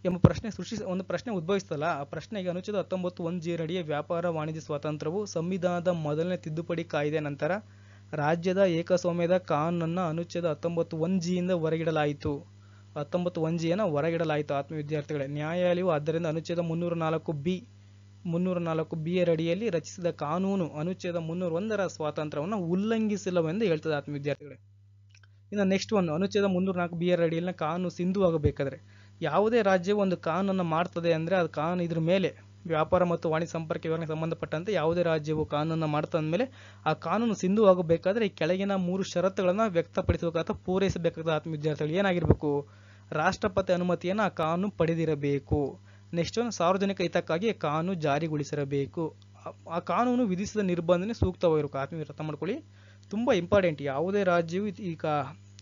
[SPEAKER 1] ಎಂಬ ಪ್ರಶ್ನೆ ಒಂದು ಪ್ರಶ್ನೆ ಉದ್ಭವಿಸ್ತಲ್ಲ, ಆ ಪ್ರಶ್ನೆಗೆ ಅನುಚ್ಛೇದ 19(1) ಅಡಿಯ ವ್ಯಾಪಾರ, ವಾಣಿಜ್ಯ ಸ್ವಾತಂತ್ರ್ಯವು ಸಂವಿಧಾನದ ಮೊದಲನೇ ತಿದ್ದುಪಡಿ ಕಾಯ್ದೆ ನಂತರ ರಾಜ್ಯದ ಏಕಸ್ವಾಮ್ಯದ ಕಾನೂನನ್ನು ಅನುಚ್ಛೇದ 19(1) ಯಿಂದ ಹೊರಗಿಡಲಾಯಿತು. 19(1) ಹೊರಗಿಡಲಾಯಿತು. ಆತ್ಮ ವಿದ್ಯಾರ್ಥಿಗಳೇ, ನ್ಯಾಯಾಲಯವು ಆದ್ದರಿಂದ ಅನುಚ್ಛೇದ 304 ಬಿ ಅಡಿಯಲ್ಲಿ ರಚಿಸಿದ ಕಾನೂನು ಅನುಚ್ಛೇದ 301ರ ಸ್ವಾತಂತ್ರ್ಯವನ್ನು ಉಲ್ಲಂಘಿಸಿಲ್ಲವೆಂದು ಹೇಳ್ತದೆ. ಆತ್ಮ ವಿದ್ಯಾರ್ಥಿಗಳೇ, ಇನ್ನು ನೆಕ್ಸ್ಟ್ ಒನ್, ಅನುಚ್ಛೇದ 304 ಬಿ ಅಡಿಯಲ್ಲಿ ಕಾನೂನು ಸಿಂಧುವಾಗಬೇಕಾದ್ರೆ ಯಾವುದೇ ರಾಜ್ಯವು ಒಂದು ಕಾನೂನನ್ನು ಮಾಡ್ತದೆ ಅಂದರೆ ಅದು ಕಾನೂನು ಇದ್ರ ಮೇಲೆ ವ್ಯಾಪಾರ ಮತ್ತು ವಾಣಿಜ್ಯ ಸಂಪರ್ಕ ವಿವರಣೆಗೆ ಸಂಬಂಧಪಟ್ಟಂತೆ ಯಾವುದೇ ರಾಜ್ಯವು ಕಾನೂನನ್ನು ಮಾಡ್ತಂದ ಮೇಲೆ ಆ ಕಾನೂನು ಸಿಂಧುವಾಗಬೇಕಾದ್ರೆ ಈ ಕೆಳಗಿನ 3 ಷರತ್ತುಗಳನ್ನು ವ್ಯಕ್ತಪಡಿಸಬೇಕಾದ ಪೂರೈಸಬೇಕಾದ. ಆತ್ಮ ವಿದ್ಯಾರ್ಥಿಗಳು ಏನಾಗಿರಬೇಕು? ರಾಷ್ಟ್ರಪತಿ ಅನುಮತಿಯನ್ನು ಆ ಕಾನೂನು ಪಡೆದಿರಬೇಕು. ನೆಕ್ಸ್ಟ್ ಒಂದು, ಸಾರ್ವಜನಿಕ ಹಿತಕ್ಕಾಗಿ ಕಾನೂನು ಜಾರಿಗೊಳಿಸಿರಬೇಕು. ಆ ಕಾನೂನು ವಿಧಿಸಿದ ನಿರ್ಬಂಧನೆ ಸೂಕ್ತವಾಗಿರಬೇಕು. ಆತ್ಮೀಯ ಅರ್ಥ ಮಾಡ್ಕೊಳ್ಳಿ, ತುಂಬಾ ಇಂಪಾರ್ಟೆಂಟ್. ಯಾವುದೇ ರಾಜ್ಯವು ಈಗ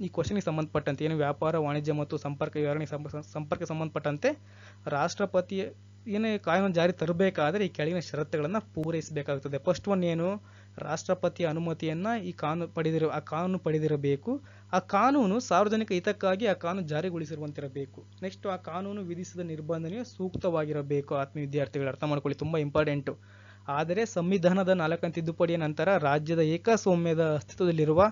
[SPEAKER 1] ಈ ಕ್ವಶನ್ಗೆ ಸಂಬಂಧಪಟ್ಟಂತೆ ಏನು ವ್ಯಾಪಾರ, ವಾಣಿಜ್ಯ ಮತ್ತು ಸಂಪರ್ಕ ವಿವರಣೆ ಸಂಪರ್ಕ ಸಂಬಂಧಪಟ್ಟಂತೆ ರಾಷ್ಟ್ರಪತಿ ಏನೇ ಕಾನೂನು ಜಾರಿ ತರಬೇಕಾದ್ರೆ ಈ ಕೆಳಗಿನ ಷರತ್ತುಗಳನ್ನು ಪೂರೈಸಬೇಕಾಗುತ್ತದೆ. ಫಸ್ಟ್ ಒನ್ ಏನು? ರಾಷ್ಟ್ರಪತಿಯ ಅನುಮತಿಯನ್ನ ಆ ಕಾನೂನು ಪಡೆದಿರಬೇಕು. ಆ ಕಾನೂನು ಸಾರ್ವಜನಿಕ ಹಿತಕ್ಕಾಗಿ ಆ ಕಾನೂನು ಜಾರಿಗೊಳಿಸಿರುವಂತಿರಬೇಕು. ನೆಕ್ಸ್ಟ್, ಆ ಕಾನೂನು ವಿಧಿಸಿದ ನಿರ್ಬಂಧನೆಯು ಸೂಕ್ತವಾಗಿರಬೇಕು. ಆತ್ಮೀಯ ವಿದ್ಯಾರ್ಥಿಗಳು ಅರ್ಥ ಮಾಡ್ಕೊಳ್ಳಿ, ತುಂಬಾ ಇಂಪಾರ್ಟೆಂಟು. ಆದರೆ ಸಂವಿಧಾನದ 4ನೇ ತಿದ್ದುಪಡಿಯ ನಂತರ ರಾಜ್ಯದ ಏಕಸ್ವಾಮ್ಯದ ಅಸ್ತಿತ್ವದಲ್ಲಿರುವ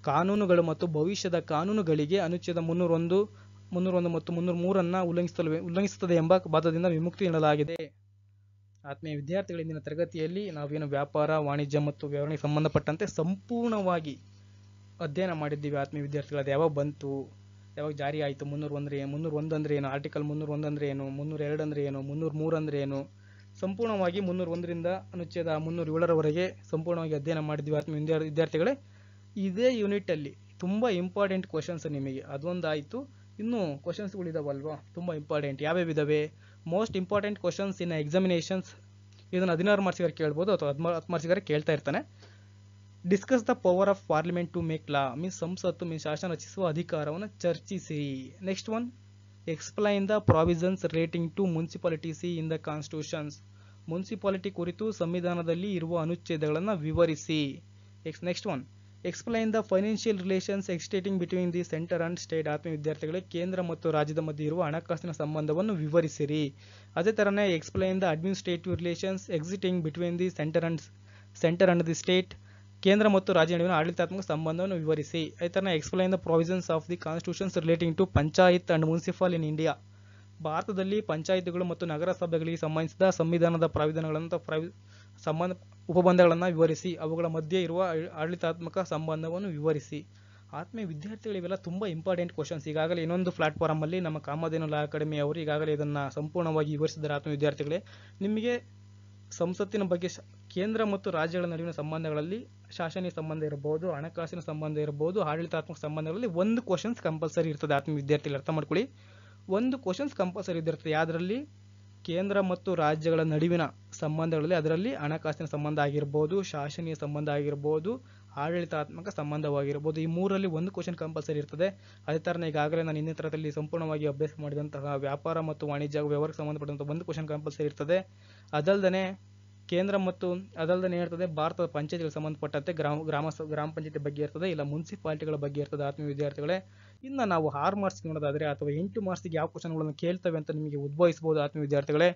[SPEAKER 1] ಕಾನೂನುಗಳು ಮತ್ತು ಭವಿಷ್ಯದ ಕಾನೂನುಗಳಿಗೆ ಅನುಚ್ಛೇದ 301 ಮತ್ತು 303 ಉಲ್ಲಂಘಿಸುತ್ತದೆ ಎಂಬ ವಾದದಿಂದ ವಿಮುಕ್ತಿ ನೀಡಲಾಗಿದೆ. ಆತ್ಮೀಯ ವಿದ್ಯಾರ್ಥಿಗಳ ಇಂದಿನ ತರಗತಿಯಲ್ಲಿ ನಾವೇನು ವ್ಯಾಪಾರ, ವಾಣಿಜ್ಯ ಮತ್ತು ವ್ಯವಹರಣೆಗೆ ಸಂಬಂಧಪಟ್ಟಂತೆ ಸಂಪೂರ್ಣವಾಗಿ ಅಧ್ಯಯನ ಮಾಡಿದ್ದೀವಿ. ಆತ್ಮೀಯ ವಿದ್ಯಾರ್ಥಿಗಳು ಅದು ಯಾವಾಗ ಬಂತು, ಯಾವಾಗ ಜಾರಿ ಆಯಿತು, 301 ಅಂದ್ರೆ ಏನು, ಆರ್ಟಿಕಲ್ 301 ಅಂದ್ರೆ ಏನು, 302 ಅಂದ್ರೆ ಏನು, 303 ಅಂದ್ರೆ ಏನು, ಸಂಪೂರ್ಣವಾಗಿ 301ರಿಂದ ಅನುಚ್ಛೇದ 307ರವರೆಗೆ ಸಂಪೂರ್ಣವಾಗಿ ಅಧ್ಯಯನ ಮಾಡಿದ್ವಿ. ಆತ್ಮೀಯ ವಿದ್ಯಾರ್ಥಿಗಳೇ, ಇದೇ ಯೂನಿಟ್ ಅಲ್ಲಿ ತುಂಬಾ ಇಂಪಾರ್ಟೆಂಟ್ ಕ್ವಶನ್ಸ್ ನಿಮಗೆ ಅದೊಂದಾಯಿತು. ಇನ್ನು ಕ್ವಶನ್ಸ್ಗಳಿದಾವಲ್ವಾ, ತುಂಬಾ ಇಂಪಾರ್ಟೆಂಟ್. ಯಾವ್ಯಾವ ಇದಾವೆ? Most important questions in examinations. ಇದನ್ನು 16 ಮಾರ್ಕ್ಸಿಗಾರ ಕೇಳ್ಬೋದು ಅಥವಾ 10 ಮಾರ್ಕ್ಸಿಗಾರ ಕೇಳ್ತಾ ಇರ್ತಾನೆ. Discuss the power of parliament to make law means ಸಂಸತ್ತು ಮೀನ್ಸ್ ಶಾಸನ ರಚಿಸುವ ಅಧಿಕಾರವನ್ನು ಚರ್ಚಿಸಿ. Next one, explain the provisions relating to municipalities in the constitutions. Municipality ಕುರಿತು ಸಂವಿಧಾನದಲ್ಲಿ ಇರುವ ಅನುಚ್ಛೇದಗಳನ್ನು ವಿವರಿಸಿ. Next one, explain the financial relations existing between the centre and state. ಆತ್ಮೀಯ ವಿದ್ಯಾರ್ಥಿಗಳೇ, ಕೇಂದ್ರ ಮತ್ತು ರಾಜ್ಯದ ಮಧ್ಯೆ ಇರುವ ಹಣಕಾಸಿನ ಸಂಬಂಧವನ್ನು ವಿವರಿಸಿರಿ. ಅದೇ ತರನೇ explain the administrative relations existing between the centre and the state. ಕೇಂದ್ರ ಮತ್ತು ರಾಜ್ಯ ನಡುವಿನ ಆಡಳಿತಾತ್ಮಕ ಸಂಬಂಧವನ್ನು ವಿವರಿಸಿ. ಅದೇ ತರನೇ explain the provisions of the constitutions relating to panchayat and municipal in India. ಭಾರತದಲ್ಲಿ ಪಂಚಾಯತ್ಗಳು ಮತ್ತು ನಗರಸಭೆಗಳಿಗೆ ಸಂಬಂಧಿಸಿದ ಸಂವಿಧಾನದ ಉಪಬಂಧಗಳನ್ನು ವಿವರಿಸಿ. ಅವುಗಳ ಮಧ್ಯೆ ಇರುವ ಆಡಳಿತಾತ್ಮಕ ಸಂಬಂಧವನ್ನು ವಿವರಿಸಿ. ಆತ್ಮೀಯ ವಿದ್ಯಾರ್ಥಿಗಳು, ಇವೆಲ್ಲ ತುಂಬ ಇಂಪಾರ್ಟೆಂಟ್ ಕ್ವಶನ್ಸ್. ಈಗಾಗಲೇ ಇನ್ನೊಂದು ಪ್ಲಾಟ್ಫಾರ್ಮ್ ಅಲ್ಲಿ ನಮ್ಮ ಕಾಮಧೇನು ಲಾ ಅಕಾಡೆಮಿ ಅವರು ಈಗಾಗಲೇ ಇದನ್ನು ಸಂಪೂರ್ಣವಾಗಿ ವಿವರಿಸಿದ್ದಾರೆ. ಆತ್ಮೀಯ ವಿದ್ಯಾರ್ಥಿಗಳೇ, ನಿಮಗೆ ಸಂಸತ್ತಿನ ಬಗ್ಗೆ ಕೇಂದ್ರ ಮತ್ತು ರಾಜ್ಯಗಳ ನಡುವಿನ ಸಂಬಂಧಗಳಲ್ಲಿ ಶಾಸನೀಯ ಸಂಬಂಧ ಇರಬಹುದು, ಹಣಕಾಸಿನ ಸಂಬಂಧ ಇರಬಹುದು, ಆಡಳಿತಾತ್ಮಕ ಸಂಬಂಧಗಳಲ್ಲಿ ಒಂದು ಕ್ವಶನ್ಸ್ ಕಂಪಲ್ಸರಿ ಇರ್ತದೆ. ಆತ್ಮೀಯ ವಿದ್ಯಾರ್ಥಿಗಳು ಅರ್ಥ ಮಾಡ್ಕೊಳ್ಳಿ, ಒಂದು ಕ್ವಶನ್ಸ್ ಕಂಪಲ್ಸರಿ ಇದಿರ್ತದೆ. ಯಾವುದರಲ್ಲಿ? ಕೇಂದ್ರ ಮತ್ತು ರಾಜ್ಯಗಳ ನಡುವಿನ ಸಂಬಂಧಗಳಲ್ಲಿ. ಅದರಲ್ಲಿ ಹಣಕಾಸಿನ ಸಂಬಂಧ ಆಗಿರ್ಬೋದು, ಶಾಸನೀಯ ಸಂಬಂಧ ಆಗಿರ್ಬೋದು, ಆಡಳಿತಾತ್ಮಕ ಸಂಬಂಧವಾಗಿರ್ಬೋದು. ಈ ಮೂರಲ್ಲಿ ಒಂದು ಕ್ವಶನ್ ಕಂಪಲ್ಸರಿ ಇರ್ತದೆ. ಅದೇ ಥರನೇ ಈಗಾಗಲೇ ನಾನು ಹಿಂದಿನ ತರದಲ್ಲಿ ಸಂಪೂರ್ಣವಾಗಿ ಅಭ್ಯಾಸ ಮಾಡಿದಂತಹ ವ್ಯಾಪಾರ ಮತ್ತು ವಾಣಿಜ್ಯ ವ್ಯವಹಾರಕ್ಕೆ ಸಂಬಂಧಪಟ್ಟಂಥ ಒಂದು ಕ್ವಶನ್ ಕಂಪಲ್ಸರಿ ಇರ್ತದೆ. ಅದಲ್ಲದೆ ಇರ್ತದೆ ಭಾರತದ ಪಂಚಾಯತ್ಗಳಿಗೆ ಸಂಬಂಧಪಟ್ಟಂತೆ ಗ್ರಾಮ ಪಂಚಾಯತಿ ಬಗ್ಗೆ ಇರ್ತದೆ, ಇಲ್ಲ ಮುನ್ಸಿಪಾಲಿಟಿಗಳ ಬಗ್ಗೆ ಇರ್ತದೆ. ಆತ್ಮೀಯ ವಿದ್ಯಾರ್ಥಿಗಳೇ, ಇನ್ನು ನಾವು 6 ಮಾರ್ಕ್ಸ್ಗೆ ನೋಡೋದಾದ್ರೆ ಅಥವಾ 8 ಮಾರ್ಕ್ಸ್ಗೆ ಯಾವ ಕ್ವಶನ್ಗಳನ್ನು ಕೇಳ್ತವೆ ಅಂತ ನಿಮಗೆ ಉದ್ಭವಿಸಬಹುದು. ಆತ್ಮೀಯ ವಿದ್ಯಾರ್ಥಿಗಳೇ,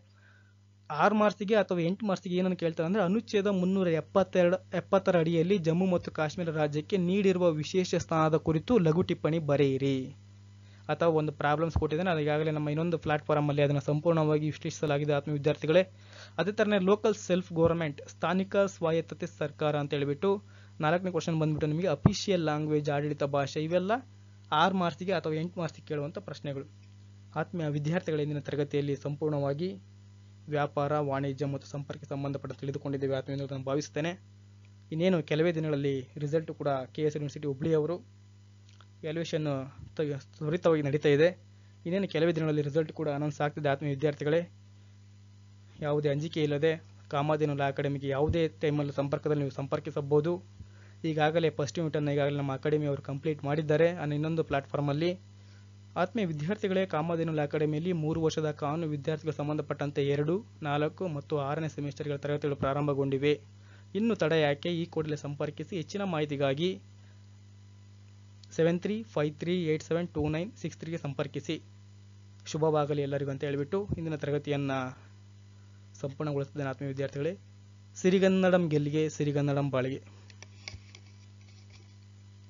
[SPEAKER 1] 6 ಮಾರ್ಕ್ಸ್ಗೆ ಅಥವಾ 8 ಮಾರ್ಕ್ಸ್ಗೆ ಏನನ್ನು ಕೇಳ್ತಾರೆ ಅಂದರೆ, ಅನುಚ್ಛೇದ 370 ಅಡಿಯಲ್ಲಿ ಜಮ್ಮು ಮತ್ತು ಕಾಶ್ಮೀರ ರಾಜ್ಯಕ್ಕೆ ನೀಡಿರುವ ವಿಶೇಷ ಸ್ಥಾನದ ಕುರಿತು ಲಘು ಟಿಪ್ಪಣಿ ಬರೆಯಿರಿ. ಅಥವಾ ಒಂದು ಪ್ರಾಬ್ಲಮ್ಸ್ ಕೊಟ್ಟಿದ್ದಾನೆ, ಅದು ಈಗಾಗಲೇ ನಮ್ಮ ಇನ್ನೊಂದು ಪ್ಲಾಟ್ಫಾರ್ಮ್ ಅಲ್ಲಿ ಅದನ್ನು ಸಂಪೂರ್ಣವಾಗಿ ವಿಶ್ಲೇಷಿಸಲಾಗಿದೆ. ಆತ್ಮೀಯ ವಿದ್ಯಾರ್ಥಿಗಳೇ, ಅದೇ ಥರನೇ ಲೋಕಲ್ ಸೆಲ್ಫ್ ಗೌರ್ಮೆಂಟ್, ಸ್ಥಾನಿಕ ಸ್ವಾಯತ್ತತೆ ಸರ್ಕಾರ ಅಂತ ಹೇಳಿಬಿಟ್ಟು 4ನೇ ಕ್ವಶನ್ ಬಂದ್ಬಿಟ್ಟು ನಿಮಗೆ ಅಫಿಷಿಯಲ್ ಲ್ಯಾಂಗ್ವೇಜ್, ಆಡಳಿತ ಭಾಷೆ. ಇವೆಲ್ಲ 6 ಮಾರ್ಕ್ಸ್ಗೆ ಅಥವಾ 8 ಮಾರ್ಕ್ಸ್ಗೆ ಕೇಳುವಂಥ ಪ್ರಶ್ನೆಗಳು. ಆತ್ಮೀಯ ವಿದ್ಯಾರ್ಥಿಗಳ ಇಂದಿನ ತರಗತಿಯಲ್ಲಿ ಸಂಪೂರ್ಣವಾಗಿ ವ್ಯಾಪಾರ, ವಾಣಿಜ್ಯ ಮತ್ತು ಸಂಪರ್ಕ ಸಂಬಂಧಪಟ್ಟ ತಿಳಿದುಕೊಂಡಿದ್ದೇವೆ ಆತ್ಮೀಯ ಎಂದು ನಾನು ಭಾವಿಸುತ್ತೇನೆ. ಇನ್ನೇನು ಕೆಲವೇ ದಿನಗಳಲ್ಲಿ ರಿಸಲ್ಟ್ ಕೂಡ KS ಯೂನಿವರ್ಸಿಟಿ ಹುಬ್ಳಿ ಅವರು ವ್ಯಾಲ್ಯೂಯೇಷನ್ ತ್ವರಿತವಾಗಿ ನಡೀತಾ ಇದೆ. ಇನ್ನೇನು ಕೆಲವೇ ದಿನಗಳಲ್ಲಿ ರಿಸಲ್ಟ್ ಕೂಡ ಅನೌನ್ಸ್ ಆಗ್ತಿದೆ. ಆತ್ಮೀಯ ವಿದ್ಯಾರ್ಥಿಗಳೇ, ಯಾವುದೇ ಅಂಜಿಕೆ ಇಲ್ಲದೆ ಕಾಮಧೇನು ಲಾ ಅಕಾಡೆಮಿಗೆ ಯಾವುದೇ ಟೈಮಲ್ಲಿ ಸಂಪರ್ಕದಲ್ಲಿ ನೀವು ಸಂಪರ್ಕಿಸಬಹುದು. ಈಗಾಗಲೇ ಫಸ್ಟ್ ಯೂನಿಟನ್ನು ಈಗಾಗಲೇ ನಮ್ಮ ಅಕಾಡೆಮಿ ಅವರು ಕಂಪ್ಲೀಟ್ ಮಾಡಿದ್ದಾರೆ ಇನ್ನೊಂದು ಪ್ಲಾಟ್ಫಾರ್ಮಲ್ಲಿ. ಆತ್ಮೀಯ ವಿದ್ಯಾರ್ಥಿಗಳೇ, ಕಾಮಧೇನು ಲಾ ಅಕಾಡೆಮಿಯಲ್ಲಿ 3 ವರ್ಷದ ಕಾನೂನು ವಿದ್ಯಾರ್ಥಿಗಳಿಗೆ ಸಂಬಂಧಪಟ್ಟಂತೆ 2, 4 ಮತ್ತು 6ನೇ ಸೆಮಿಸ್ಟರ್ಗಳ ತರಗತಿಗಳು ಪ್ರಾರಂಭಗೊಂಡಿವೆ. ಇನ್ನು ತಡ ಯಾಕೆ, ಈ ಕೂಡಲೇ ಸಂಪರ್ಕಿಸಿ. ಹೆಚ್ಚಿನ ಮಾಹಿತಿಗಾಗಿ 7353872963ಗೆ ಸಂಪರ್ಕಿಸಿ. ಶುಭವಾಗಲಿ ಎಲ್ಲರಿಗೂ ಅಂತ ಹೇಳಿಬಿಟ್ಟು ಇಂದಿನ ತರಗತಿಯನ್ನು ಸಂಪೂರ್ಣಗೊಳಿಸಿದ್ದೇನೆ. ಆತ್ಮೀಯ ವಿದ್ಯಾರ್ಥಿಗಳೇ, ಸಿರಿಗನ್ನಡಂ ಗೆಲ್ಲಿಗೆ, ಸಿರಿಗನ್ನಡಂ ಬಾಳಿಗೆ.